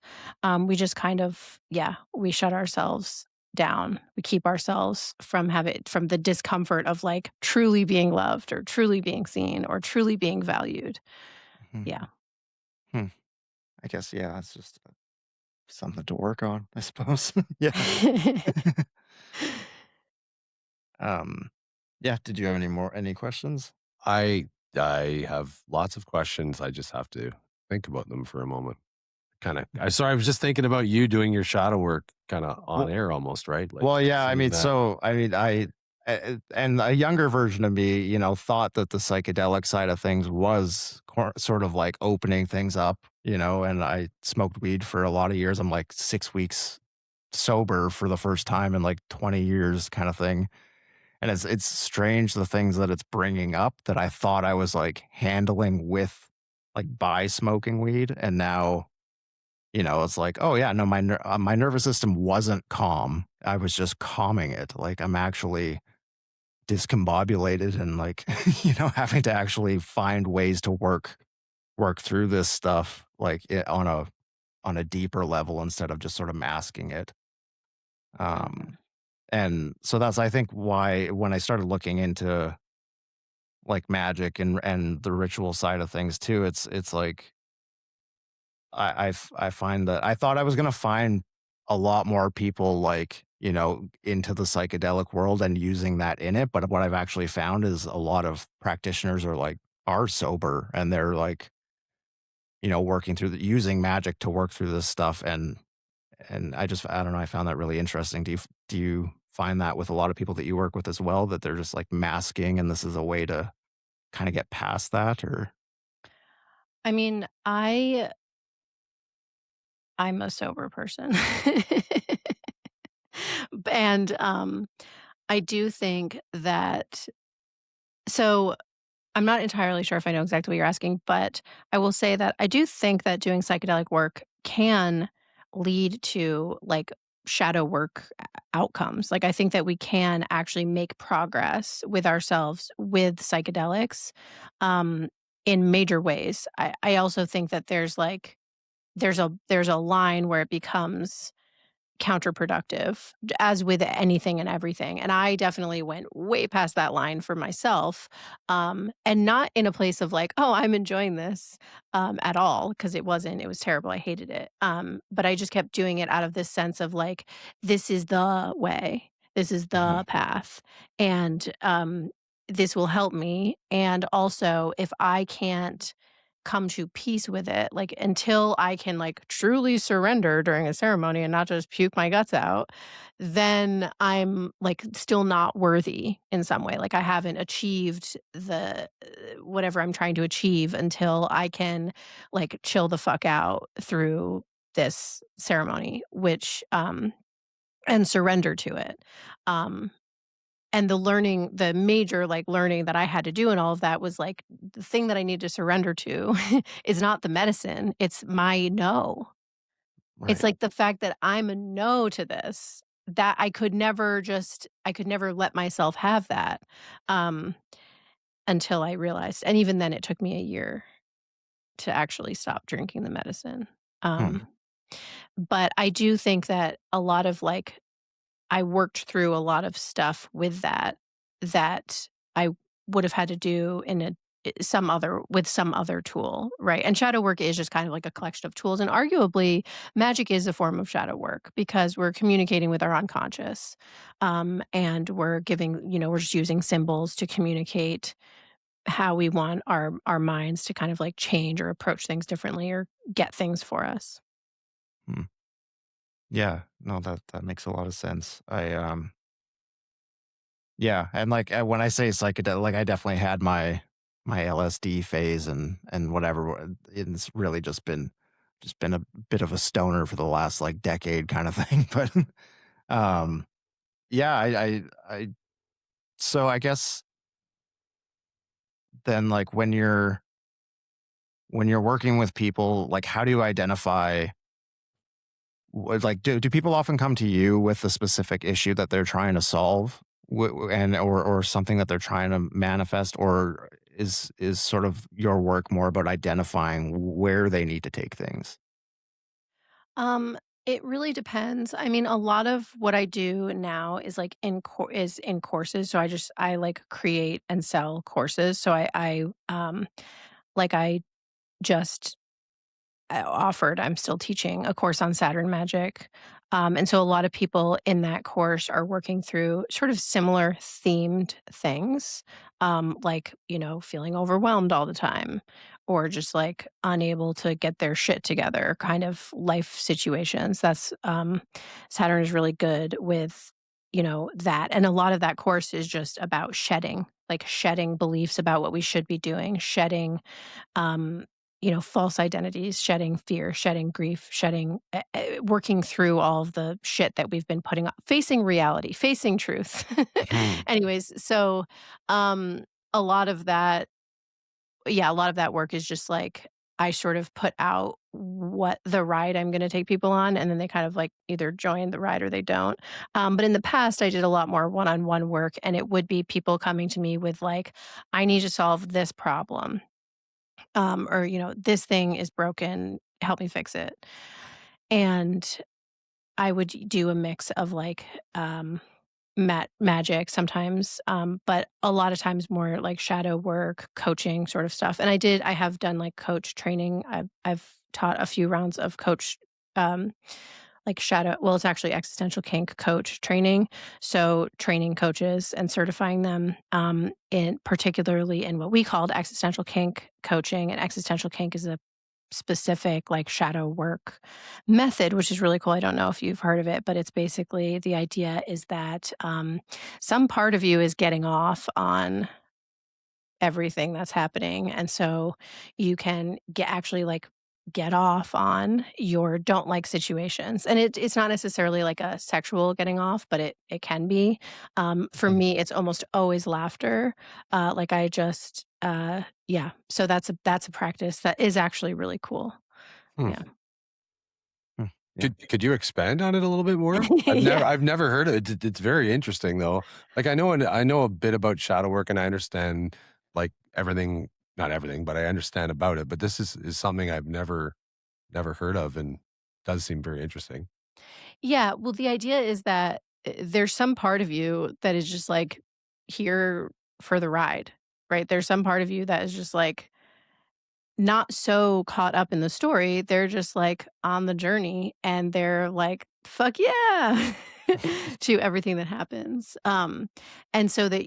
We just kind of, yeah, we shut ourselves down. We keep ourselves from the discomfort of like truly being loved, or truly being seen, or truly being valued. Mhm. Yeah. Hmm. I guess, yeah, it's just something to work on, I suppose. Yeah. um, yeah. Did you have any questions? I I have lots of questions. I just have to think about them for a moment. I sorry, I was just thinking about you doing your shadow work kinda on Well, air almost, right? Like Well, yeah, I seeing mean, that. and a younger version of me, thought that the psychedelic side of things was sort of like opening things up, and I smoked weed for a lot of years. I'm like 6 weeks sober for the first time in like 20 years kind of thing. And it's strange the things that it's bringing up that I thought I was like handling with like by smoking weed. And now it's like, "Oh, yeah, no, my nervous system wasn't calm. I was just calming it." Like, I'm actually discombobulated and, like, having to actually find ways to work through this stuff, like, on a deeper level instead of just sort of masking it. Um, Mhm. and so that's, I think, why when I started looking into, like, magic and the ritual side of things too, it's like I find that I thought I was gonna find a lot more people, like, into the psychedelic world and using that in it, but what I've actually found is a lot of practitioners are sober, and they're, like, working through using magic to work through this stuff, and I don't know, I found that really interesting. Do you find that with a lot of people that you work with as well, that they're just, like, masking and this is a way to kinda get past that, or I mean, I'm a sober person. And I do think that so I'm not entirely sure if I know exactly what you're asking, but I will say that I do think that doing psychedelic work can lead to like shadow work outcomes. Like, I think that we can actually make progress with ourselves with psychedelics, um, in major ways. I also think that there's a line where it becomes counterproductive, as with anything and everything. And I definitely went way past that line for myself, and not in a place of like, oh, I'm enjoying this at all, because it wasn't. It was terrible. I hated it. But I just kept doing it out of this sense of like, this is the way, this is the Mhm. path, and this will help me. And also, if I can't come to peace with it, like, until I can, like, truly surrender during a ceremony and not just puke my guts out, then I'm, like, still not worthy in some way. Like, I haven't achieved the whatever I'm trying to achieve until I can, like, chill the fuck out through this ceremony, which, and surrender to it. Um and the major, like, learning that I had to do in all of that was, like, the thing that I need to surrender to is not the medicine, it's my no. It's, Right. like, the fact that I'm a no to this, that I could never let myself have that, um, until I realized, and even then, it took me a year to actually stop drinking the medicine. Hmm. Um, but I do think that a lot of, like, I worked through a lot of stuff with that, that I would have had to do in some other tool, right? And shadow work is just kind of like a collection of tools, and arguably, magic is a form of shadow work because we're communicating with our unconscious, and we're just using symbols to communicate how we want our minds to kind of like change or approach things differently or get things for us. Hmm. Yeah. No, that makes a lot of sense. Yeah, and like when I say psychedelic, like I definitely had my LSD phase and whatever. It's really just been a bit of a stoner for the last like decade kind of thing. But um, yeah, I so I guess then like when you're working with people, like how do you identify? Like, do people often come to you with a specific issue that they're trying to solve, and or something that they're trying to manifest, or is sort of your work more about identifying where they need to take things? Um, it really depends. I mean, a lot of what I do now is like in courses. So I like create and sell courses. So I just offered, I'm still teaching a course on Saturn magic. And so a lot of people in that course are working through sort of similar themed things, like, feeling overwhelmed all the time, or just like unable to get their shit together, kind of life situations. Saturn is really good with, that. And a lot of that course is just about shedding, like shedding beliefs about what we should be doing, shedding um, false identities, shedding fear, shedding grief, working through all of the shit that we've been putting up, facing reality, facing truth. Mhm. Anyways, so um, a lot of that, yeah, a lot of that work is just like I sort of put out what the ride I'm going to take people on, and then they kind of like either join the ride or they don't. But in the past, I did a lot more one on one work, and it would be people coming to me with like, I need to solve this problem, or this thing is broken, help me fix it. And I would do a mix of like magic sometimes, but a lot of times more like shadow work, coaching sort of stuff. And I have done like coach training. I've taught a few rounds of coach, um, like shadow, well, it's actually existential kink coach training. So training coaches and certifying them, in particularly in what we called existential kink coaching. And existential kink is a specific like shadow work method, which is really cool. I don't know if you've heard of it, but it's basically, the idea is that some part of you is getting off on everything that's happening. And so you can get off on your don't like situations. And it's not necessarily like a sexual getting off, but it can be. For Mhm. me, it's almost always laughter. Like I just yeah. So that's a practice that is actually really cool. Hmm. Yeah. Hmm. Yeah. Could you expand on it a little bit more? I've Yeah. never I've never heard of it. It's very interesting though. Like I know a bit about shadow work and I understand like everything, not everything, but I understand about it. But this is something I've never heard of and does seem very interesting. Yeah, well, the idea is that there's some part of you that is just like here for the ride, right? There's some part of you that is just like not so caught up in the story. They're just like on the journey and they're like, fuck yeah, to everything that happens. And so the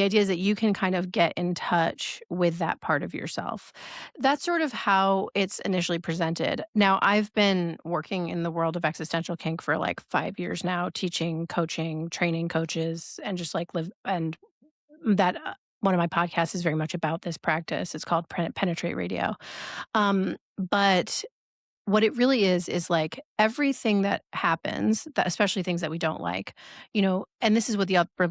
idea is that you can kind of get in touch with that part of yourself. That's sort of how it's initially presented. Now, I've been working in the world of existential kink for like 5 years now, teaching, coaching, training coaches, and just like live and that one of my podcasts is very much about this practice. It's called Penetrate Radio. But what it really is like everything that happens, that especially things that we don't like, and this is what the upper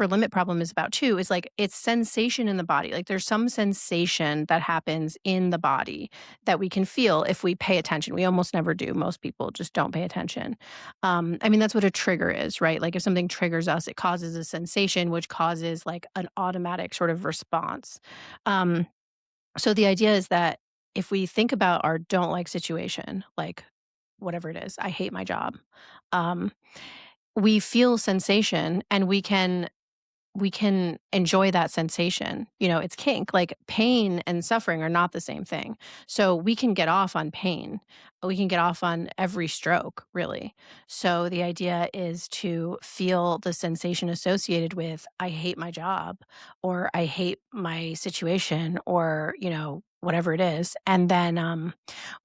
limit problem is about too, is like it's sensation in the body. Like there's some sensation that happens in the body that we can feel if we pay attention. We almost never do. Most people just don't pay attention. I mean, that's what a trigger is, right? Like if something triggers us, it causes a sensation, which causes like an automatic sort of response. Um, so the idea is that if we think about our don't like situation, like whatever it is, I hate my job. Um, we feel sensation and we can enjoy that sensation. It's kink. Like pain and suffering are not the same thing. So we can get off on pain. We can get off on every stroke, really. So the idea is to feel the sensation associated with, I hate my job, or I hate my situation, or, whatever it is. And then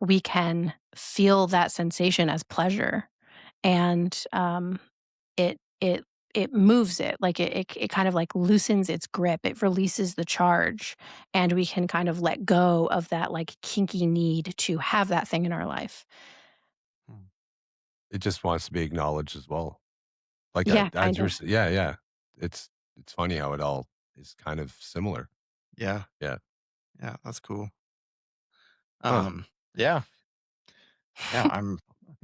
we can feel that sensation as pleasure. And it it moves it, like, it kind of, like, loosens its grip, it releases the charge, and we can kind of let go of that, like, kinky need to have that thing in our life. Hmm. It just wants to be acknowledged as well. Like, Yeah, as kind you're of. s yeah, yeah. It's funny how it all is kind of similar. Yeah. Yeah. Yeah, that's cool. Huh. Yeah. Yeah,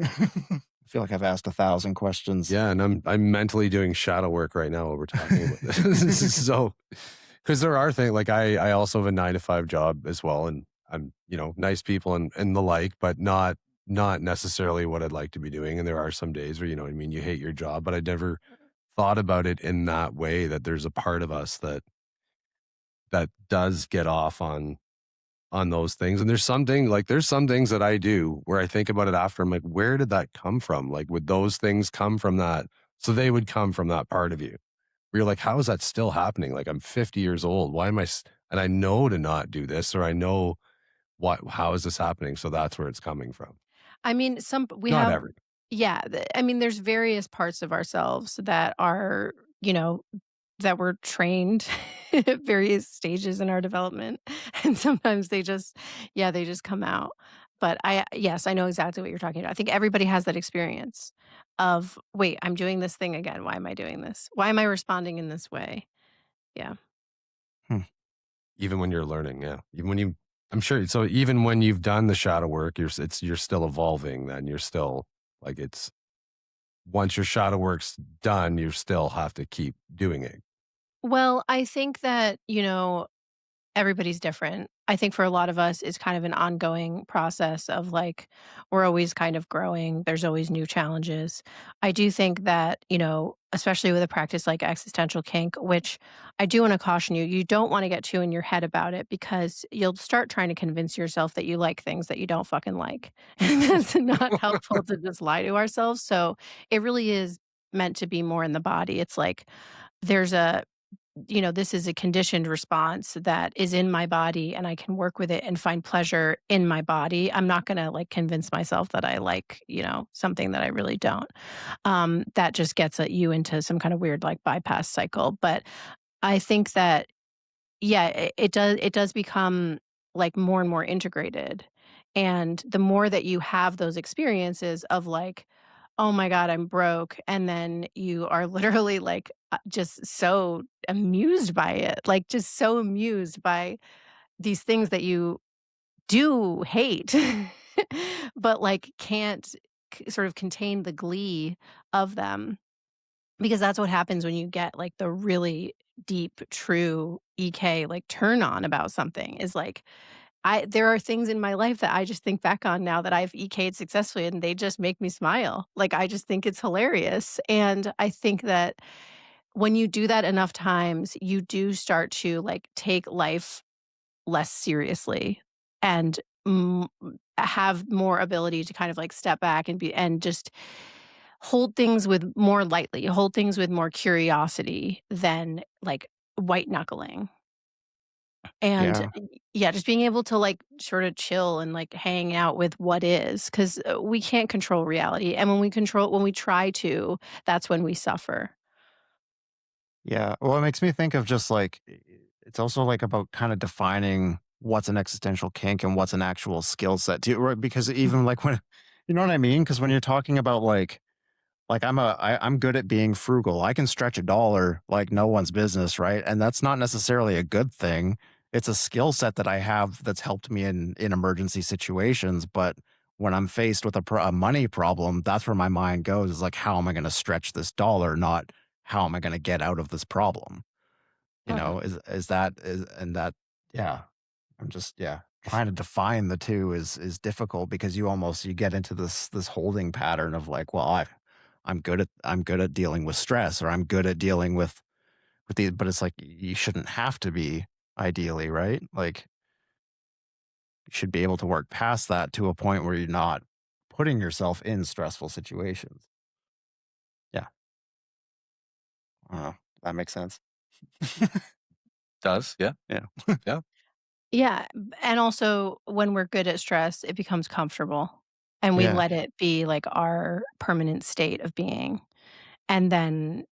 I feel like I've asked 1,000 questions. Yeah, and I'm mentally doing shadow work right now while we're talking about this. So, because there are things like I also have a 9 to 5 job as well, and I'm, nice people and the like, but not necessarily what I'd like to be doing. And there are some days where, what I mean, you hate your job, but I never thought about it in that way, that there's a part of us that does get off on those things. And there's some things that I do where I think about it after. I'm like, where did that come from? Like, would those things come from that? So they would come from that part of you where you're like, how is that still happening? Like, I'm 50 years old. Why am and I know to not do this, or I know how is this happening? So that's where it's coming from. I mean, some we Not have every. yeah, I mean, there's various parts of ourselves that are, that were trained at various stages in our development, and sometimes they just come out. But yes, I know exactly what you're talking about. I think everybody has that experience of, "Wait, I'm doing this thing again. Why am I doing this? Why am I responding in this way?" Yeah. Hmm. Even when you're learning, yeah. I'm sure. So even when you've done the shadow work, you're still evolving. Then you're still like it's once your shadow work's done, you still have to keep doing it. Well, I think that, everybody's different. I think for a lot of us, it's kind of an ongoing process of like, we're always kind of growing. There's always new challenges. I do think that, especially with a practice like existential kink, which I do want to caution you, you don't want to get too in your head about it because you'll start trying to convince yourself that you like things that you don't fucking like. And that's not helpful to just lie to ourselves. So it really is meant to be more in the body. It's like, there's a this is a conditioned response that is in my body and I can work with it and find pleasure in my body. I'm not going to like convince myself that I like, something that I really don't. That just gets at you into some kind of weird like bypass cycle. But I think that, yeah, it does become like more and more integrated. And the more that you have those experiences of like, oh my God, I'm broke. And then you are literally like just so amused by it, like just so amused by these things that you do hate, but like can't sort of contain the glee of them. Because that's what happens when you get like the really deep, true EK, like turn on about something is like there are things in my life that I just think back on now that I've EK'd successfully, and they just make me smile. Like, I just think it's hilarious, and I think that when you do that enough times, you do start to, like, take life less seriously and, have more ability to kind of, like, step back and be and just hold things with more lightly, hold things with more curiosity than, like, white knuckling. And, Yeah. yeah, just being able to, like, sort of chill and, like, hang out with what is, 'cause, we can't control reality, and when we try to, that's when we suffer. Yeah. Well, it makes me think of just like it's also like about kind of defining what's an existential kink and what's an actual skill set too, right? Because even like when you know what I mean? Because when you're talking about like I'm good at being frugal. I can stretch a dollar like no one's business, right? And that's not necessarily a good thing. It's a skill set that I have that's helped me in emergency situations. But when I'm faced with a money problem, that's where my mind goes. Is like, how am I going to stretch this dollar? Not how am I going to get out of this problem? You Mhm. know, is that is and that yeah. I'm just yeah trying to define the two is difficult because you get into this holding pattern of like, well, I'm good at dealing with stress or I'm good at dealing with the but it's like you shouldn't have to be ideally, right? Like you should be able to work past that to a point where you're not putting yourself in stressful situations. Yeah. I don't know. That makes sense. Does, yeah, Yeah. yeah. Yeah, and also when we're good at stress, it becomes comfortable, and we Yeah. let it be, like, our permanent state of being, and then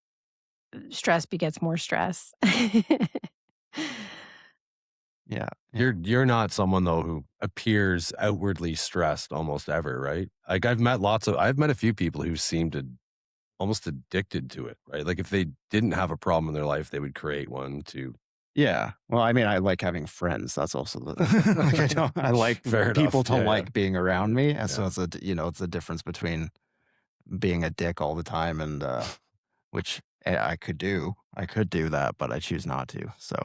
stress begets more stress. Yeah. Yeah. You're not someone though who appears outwardly stressed almost ever, right? Like I've met a few people who seem to almost addicted to it, right? Like if they didn't have a problem in their life, they would create one to Yeah. Well, I mean, I like having friends. That's also the like I like fair people enough. to Yeah, yeah. like being around me. And so Yeah. it's it's a difference between being a dick all the time and which I could do. I could do that, but I choose not to. So,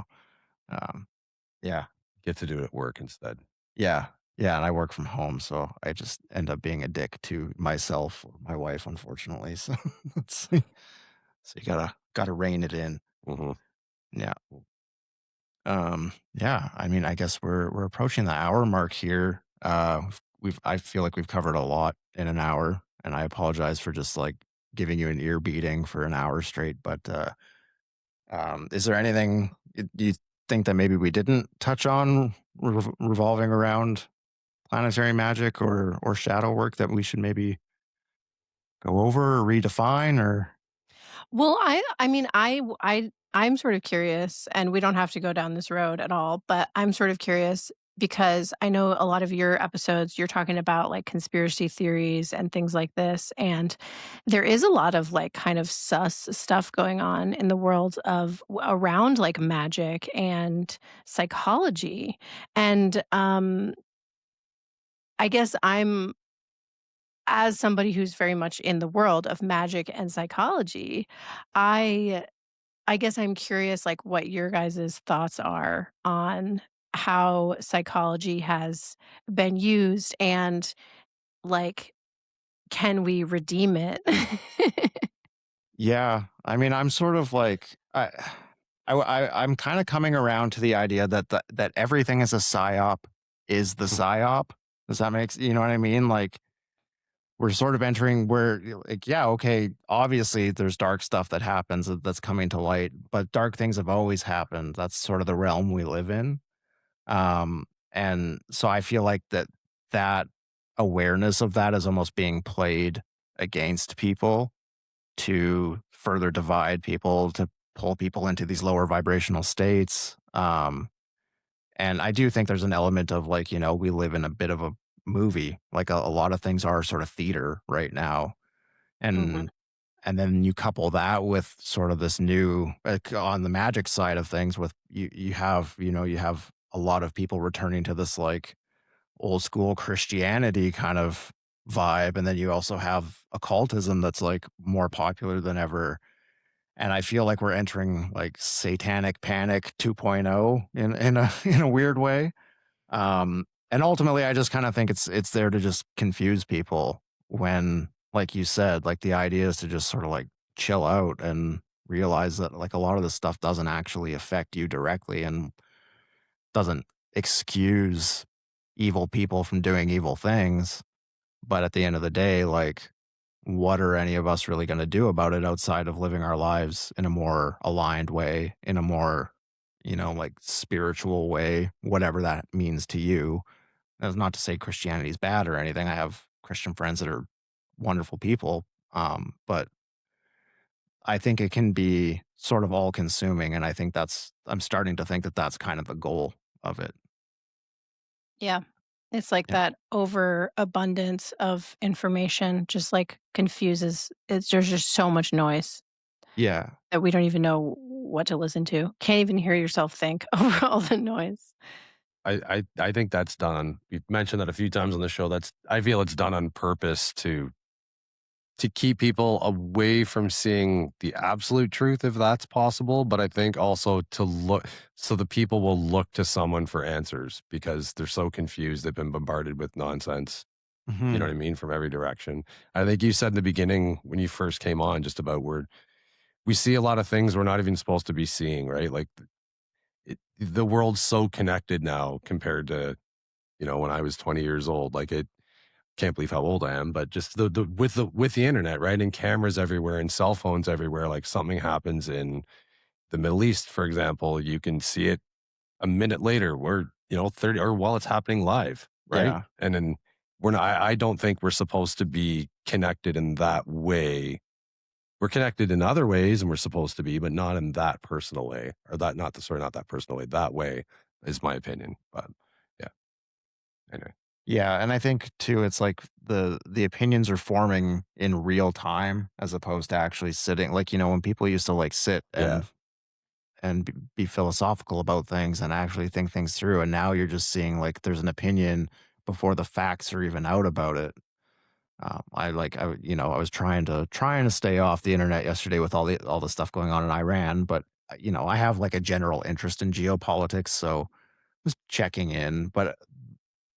um yeah. Get to do it at work instead. Yeah. Yeah, and I work from home, so I just end up being a dick to myself or my wife, unfortunately. So it's so you gotta rein it in. Mhm. Yeah. Yeah, I mean, I guess we're approaching the hour mark here. We've I feel like we've covered a lot in an hour, and I apologize for just like giving you an ear beating for an hour straight. But is there anything you think that maybe we didn't touch on revolving around planetary magic or shadow work that we should maybe go over or redefine or Well, I mean, I'm sort of curious, and we don't have to go down this road at all, but I'm sort of curious because I know a lot of your episodes, you're talking about like conspiracy theories and things like this. And there is a lot of like kind of sus stuff going on in the world of around like magic and psychology. And I guess I'm as somebody who's very much in the world of magic and psychology, I I guess I'm curious, like, what your guys' thoughts are on how psychology has been used and, like, can we redeem it? yeah. I mean, I'm sort of like I'm kind of coming around to the idea that that everything is a psyop is the psyop. Does that make you know what I mean? Like we're sort of entering where like yeah, okay, obviously there's dark stuff that happens that's coming to light, but dark things have always happened. That's sort of the realm we live in. And so I feel like that awareness of that is almost being played against people to further divide people, to pull people into these lower vibrational states. And I do think there's an element of like, we live in a bit of a movie. Like a lot of things are sort of theater right now. Mhm, And and then you couple that with sort of this new like on the magic side of things with you have a lot of people returning to this like old school Christianity kind of vibe. And then you also have occultism that's like more popular than ever. And I feel like we're entering like satanic panic 2.0 in a in a weird way. And ultimately, I just kind of think it's there to just confuse people when, like you said, like the idea is to just sort of like chill out and realize that like a lot of this stuff doesn't actually affect you directly and doesn't excuse evil people from doing evil things. But at the end of the day, like, what are any of us really going to do about it outside of living our lives in a more aligned way, in a more, like spiritual way, whatever that means to you? That's not to say Christianity is bad or anything. I have Christian friends that are wonderful people. But I think it can be sort of all consuming. And I think I'm starting to think that that's kind of the goal of it. Yeah. It's like Yeah. that overabundance of information just like confuses. There's just so much noise Yeah. that we don't even know what to listen to. Can't even hear yourself think over all the noise. I think that's done. We've mentioned that a few times on the show. I feel it's done on purpose to keep people away from seeing the absolute truth, if that's possible. But I think also to look, so the people will look to someone for answers because they're so confused. They've been bombarded with nonsense. You know Hmm. what I mean? From every direction. I think you said in the beginning when you first came on just about where we see a lot of things we're not even supposed to be seeing, right? Like the world's so connected now compared to, when I was 20 years old. Like it, can't believe how old I am, but just with the internet, right? And cameras everywhere and cell phones everywhere. Like something happens in the Middle East, for example, you can see it a minute later, or 30, or while it's happening live, right? Yeah. And then we're not. I don't think we're supposed to be connected in that way. We're connected in other ways, and we're supposed to be, but not in that personal way, or that not the sorry, not that personal way. That way is my opinion. But yeah, anyway, Yeah, and I think too, it's like the opinions are forming in real time as opposed to actually sitting. Like when people used to like sit yeah. and be philosophical about things and actually think things through, and now you're just seeing like there's an opinion before the facts are even out about it. I was trying to stay off the internet yesterday with all the stuff going on in Iran, but I have like a general interest in geopolitics, so I was checking in. But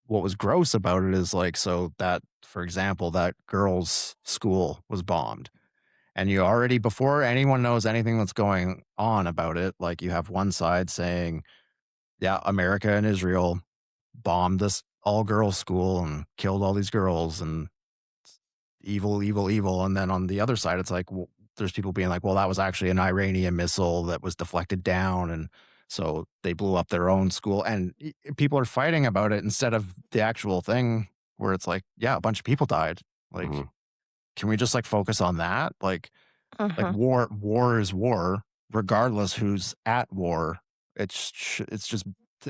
what was gross about it is like, so that, for example, that girls' school was bombed. And you already, before anyone knows anything that's going on about it, like you have one side saying, yeah, America and Israel bombed this all girls school and killed all these girls and evil, evil, evil. And then on the other side, it's like, well, there's people being like, well, that was actually an Iranian missile that was deflected down. And so they blew up their own school. And people are fighting about it instead of the actual thing where it's like, yeah, a bunch of people died. Like, Mhm. can we just like focus on that? Like Mhm. war is war, regardless who's at war. It's just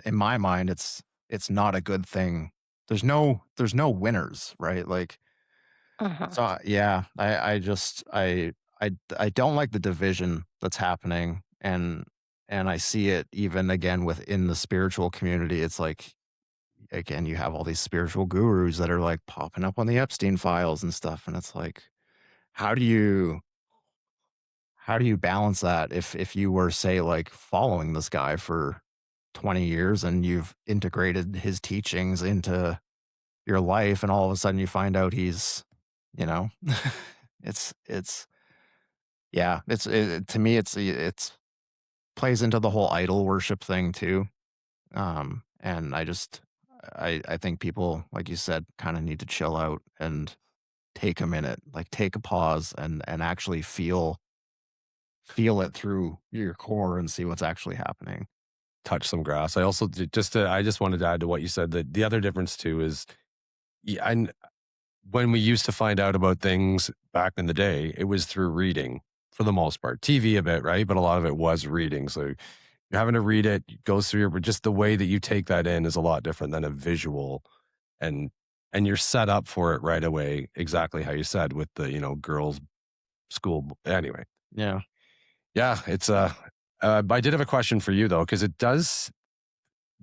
in my mind, it's not a good thing. There's no winners, right? Like, Mhm. so, yeah, I don't like the division that's happening, and I see it even again within the spiritual community. It's like, again, you have all these spiritual gurus that are like popping up on the Epstein files and stuff, and it's like, how do you how do you balance that if you were, say, like, following this guy for 20 years and you've integrated his teachings into your life, and all of a sudden you find out he's, you know, it's yeah, to me, it's plays into the whole idol worship thing too. And I think people, like you said, kind of need to chill out and take a minute, like take a pause and actually feel it through your core and see what's actually happening. Touch some grass. I also I just wanted to add to what you said that the other difference too is, yeah, and when we used to find out about things back in the day, it was through reading for the most part. TV a bit, right? But a lot of it was reading. So you're having to read it, it goes through your, but just the way that you take that in is a lot different than a visual, and you're set up for it right away, exactly how you said with the girls' school. Anyway, Yeah. yeah, it's I did have a question for you though, because it does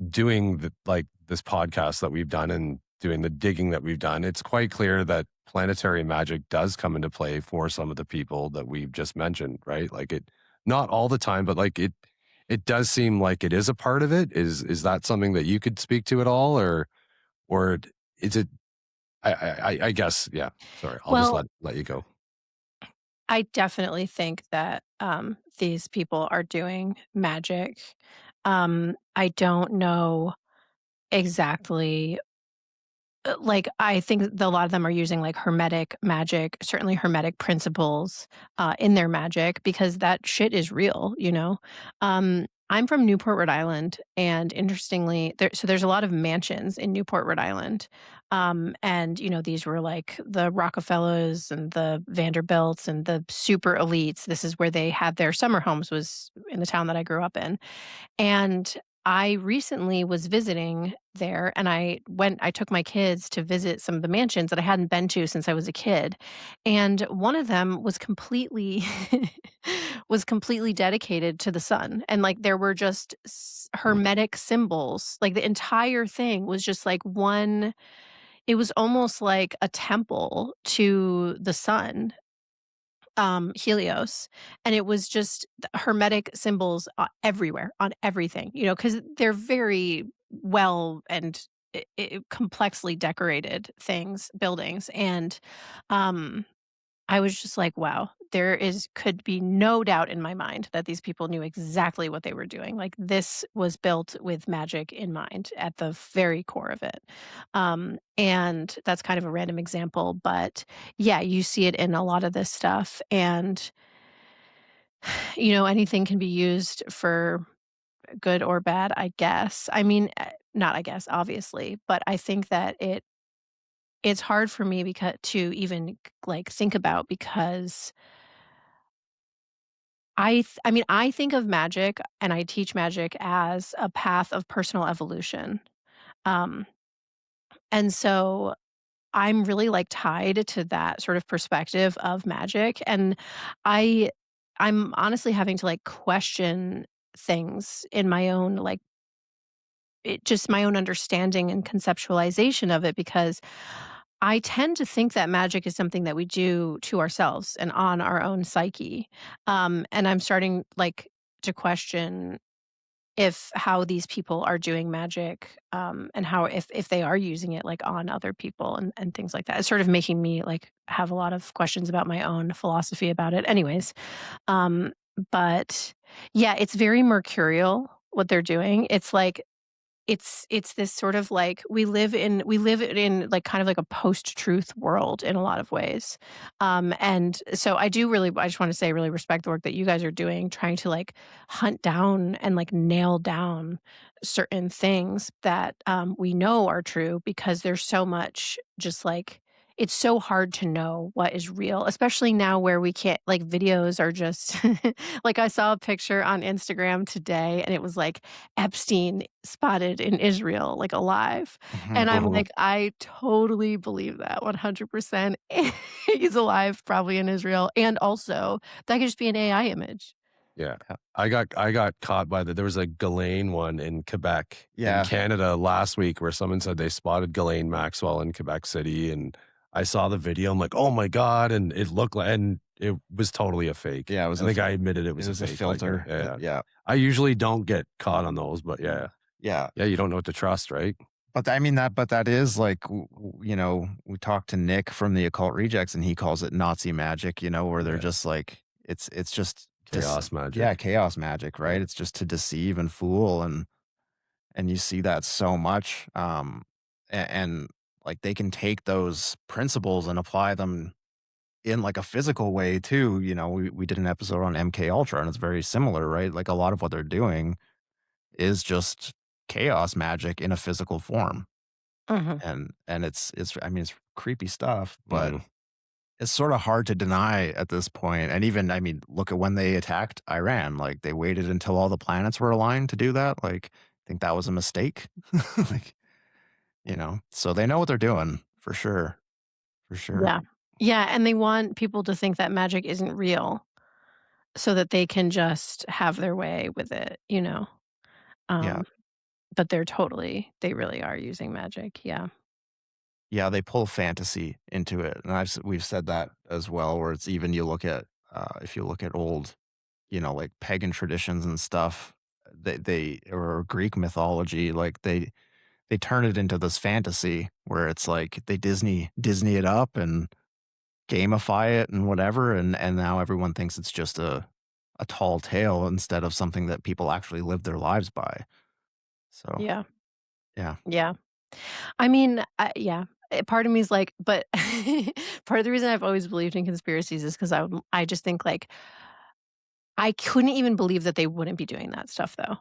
doing like this podcast that we've done and doing the digging that we've done, it's quite clear that planetary magic does come into play for some of the people that we've just mentioned, right? Like it, not all the time, but like it does seem like it is a part of it. Is that something that you could speak to at all, or is it? I guess, yeah. Sorry, I'll just Well, let you go. I definitely think that, these people are doing magic. I don't know exactly. Like, I think a lot of them are using, like, hermetic magic, certainly hermetic principles, in their magic because that shit is real, you know? I'm from Newport, Rhode Island, and interestingly, there's a lot of mansions in Newport, Rhode Island, and, these were, like, the Rockefellers and the Vanderbilts and the super elites. This is where they had their summer homes, was in the town that I grew up in. And I recently was visiting there, and I took my kids to visit some of the mansions that I hadn't been to since I was a kid, and one of them was completely was completely dedicated to the sun, and, like, there were just Mm. hermetic symbols, like, the entire thing was just like one. It was almost like a temple to the sun, Helios, and it was just hermetic symbols, everywhere, on everything, because 'cause they're very well and complexly decorated buildings, and, um, I was just like, "Wow, could be no doubt in my mind that these people knew exactly what they were doing." Like, this was built with magic in mind at the very core of it. And that's kind of a random example, but yeah, you see it in a lot of this stuff, and, anything can be used for good or bad, I guess. I mean, not I guess, obviously, but I think that it's hard for me because to even, like, think about because I mean, I think of magic and I teach magic as a path of personal evolution. Um, and so I'm really, like, tied to that sort of perspective of magic, and I I'm honestly having to, like, question things in my own, like, just my own understanding and conceptualization of it because I tend to think that magic is something that we do to ourselves and on our own psyche. And I'm starting, like, to question if how these people are doing magic, and how if they are using it, like, on other people and things like that. It's sort of making me, like, have a lot of questions about my own philosophy about it. Anyways, um, but yeah, it's very mercurial what they're doing. It's like it's this sort of like we live in like kind of like a post-truth world in a lot of ways. And so I just want to say I really respect the work that you guys are doing, trying to like hunt down and like nail down certain things that we know are true because there's so much just like it's so hard to know what is real, especially now where we can't like videos are just like I saw a picture on Instagram today and it was like Epstein spotted in Israel, like, alive, Mhm. and I'm Mhm. like, "I totally believe that 100%." He's alive, probably in Israel, and also, that could just be an AI image. Yeah. Yeah. I got caught by there was a Ghislaine one in Quebec, in Yeah. Canada last week where someone said they spotted Ghislaine Maxwell in Quebec City, and I saw the video, I'm like, "Oh my god," and it looked like and it was totally a fake, Yeah, it was and a the f guy admitted it it was a was a fake, like, filter. yeah, yeah. Yeah. I usually don't get caught on those, but yeah. Yeah. Yeah, you don't know what to trust, right? But I mean that is like we talked to Nick from the Occult Rejects and he calls it Nazi magic, where they're Yeah. just like it's just Chaos yeah, magic. chaos magic, Yeah. right? It's just to deceive and fool and you see that so much and like they can take those principles and apply them in like a physical way too. We did an episode on MK Ultra and it's very similar, right? Like a lot of what they're doing is just chaos magic in a physical form. Mhm. And it's I mean, it's creepy stuff, but Mhm. it's sorta hard to deny at this point, and even I mean, look at when they attacked Iran, like, they waited until all the planets were aligned to do that, like, I think that was a mistake. Like, so they know what they're doing, for sure. Yeah. Yeah, and they want people to think that magic isn't real so that they can just have their way with it, you know? Yeah. Um, but they really are using magic, yeah. Yeah, they pull fantasy into it, and we've said that as well, where it's even you look at, if you look at old, like, pagan traditions and stuff, they or Greek mythology, like they turn it into this fantasy where it's like they Disney it up and gamify it and whatever, and now everyone thinks it's just a tall tale instead of something that people actually live their lives by. So, Yeah. yeah. Yeah. I mean, yeah. Part of me is like, but part of the reason I've always believed in conspiracies is because I just think like I couldn't even believe that they wouldn't be doing that stuff though.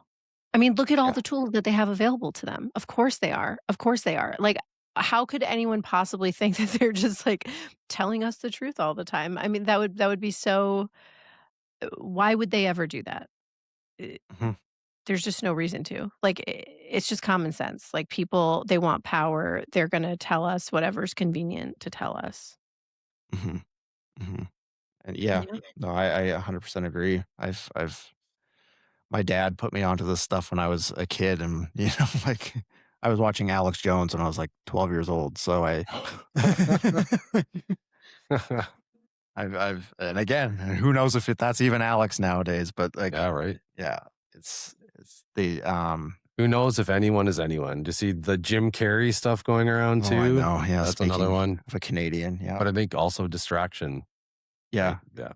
I mean, look at all Yeah. the tools that they have available to them. Of course they are. Of course they are. Like, how could anyone possibly think that they're just like telling us the truth all the time? I mean, that would be so. Why would they ever do that? Uh, Mhm, There's just no reason to. Like, it's just common sense. Like, people, they want power. They're going to tell us whatever's convenient to tell us. mhm, mhm. And yeah, Yeah. no, I 100% agree. I've my dad put me onto this stuff when I was a kid, and like I was watching Alex Jones when I was like 12 years old. So and again, who knows if that's even Alex nowadays? But like, Yeah, right. yeah, it's the Who knows if anyone is anyone? Do you see the Jim Carrey stuff going around oh, I too? know, yeah. That's another Speaking one. of a Canadian, yeah, But I think also distraction. Like, yeah, yeah,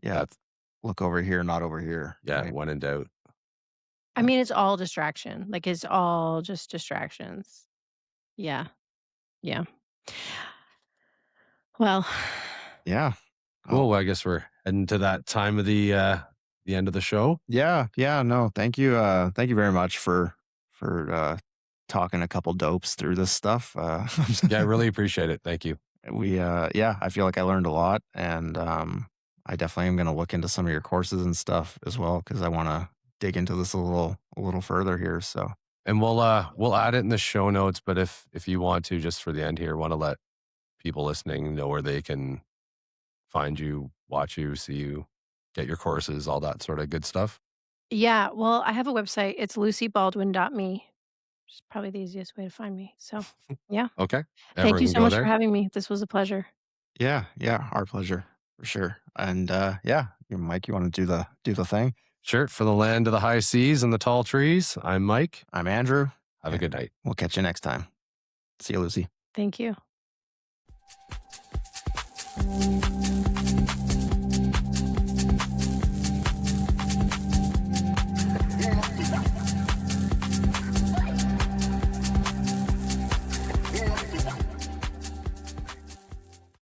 yeah. that's Look over here, not over here, yeah, right? when in doubt. I mean, it's all distraction. Like, it's all just distractions. Yeah. Yeah. Well, Yeah. Oh, Cool. Well, I guess we're heading to that time of the end of the show. yeah, yeah, no, thank you very much for talking a couple dopes through this stuff. Yeah, I really appreciate it. Thank you. Yeah, I feel like I learned a lot, and I definitely am going to look into some of your courses and stuff as well because I want to dig into this a little further here. So, And we'll add it in the show notes, but if you want to, just for the end here, want to let people listening know where they can find you, watch you, see you, get your courses, all that sort of good stuff. yeah, well, I have a website. It's lucybaldwin.me. Which is probably the easiest way to find me. So, yeah. Okay. Thank Everyone you can so go much for there. having me. This was a pleasure. yeah, yeah, our pleasure for sure. And yeah, Mike, you want to do the thing? Sure. For the land of the high seas and the tall trees, I'm Mike. I'm Andrew, Have a and good night. we'll catch you next time. See you, Lucy. Thank you.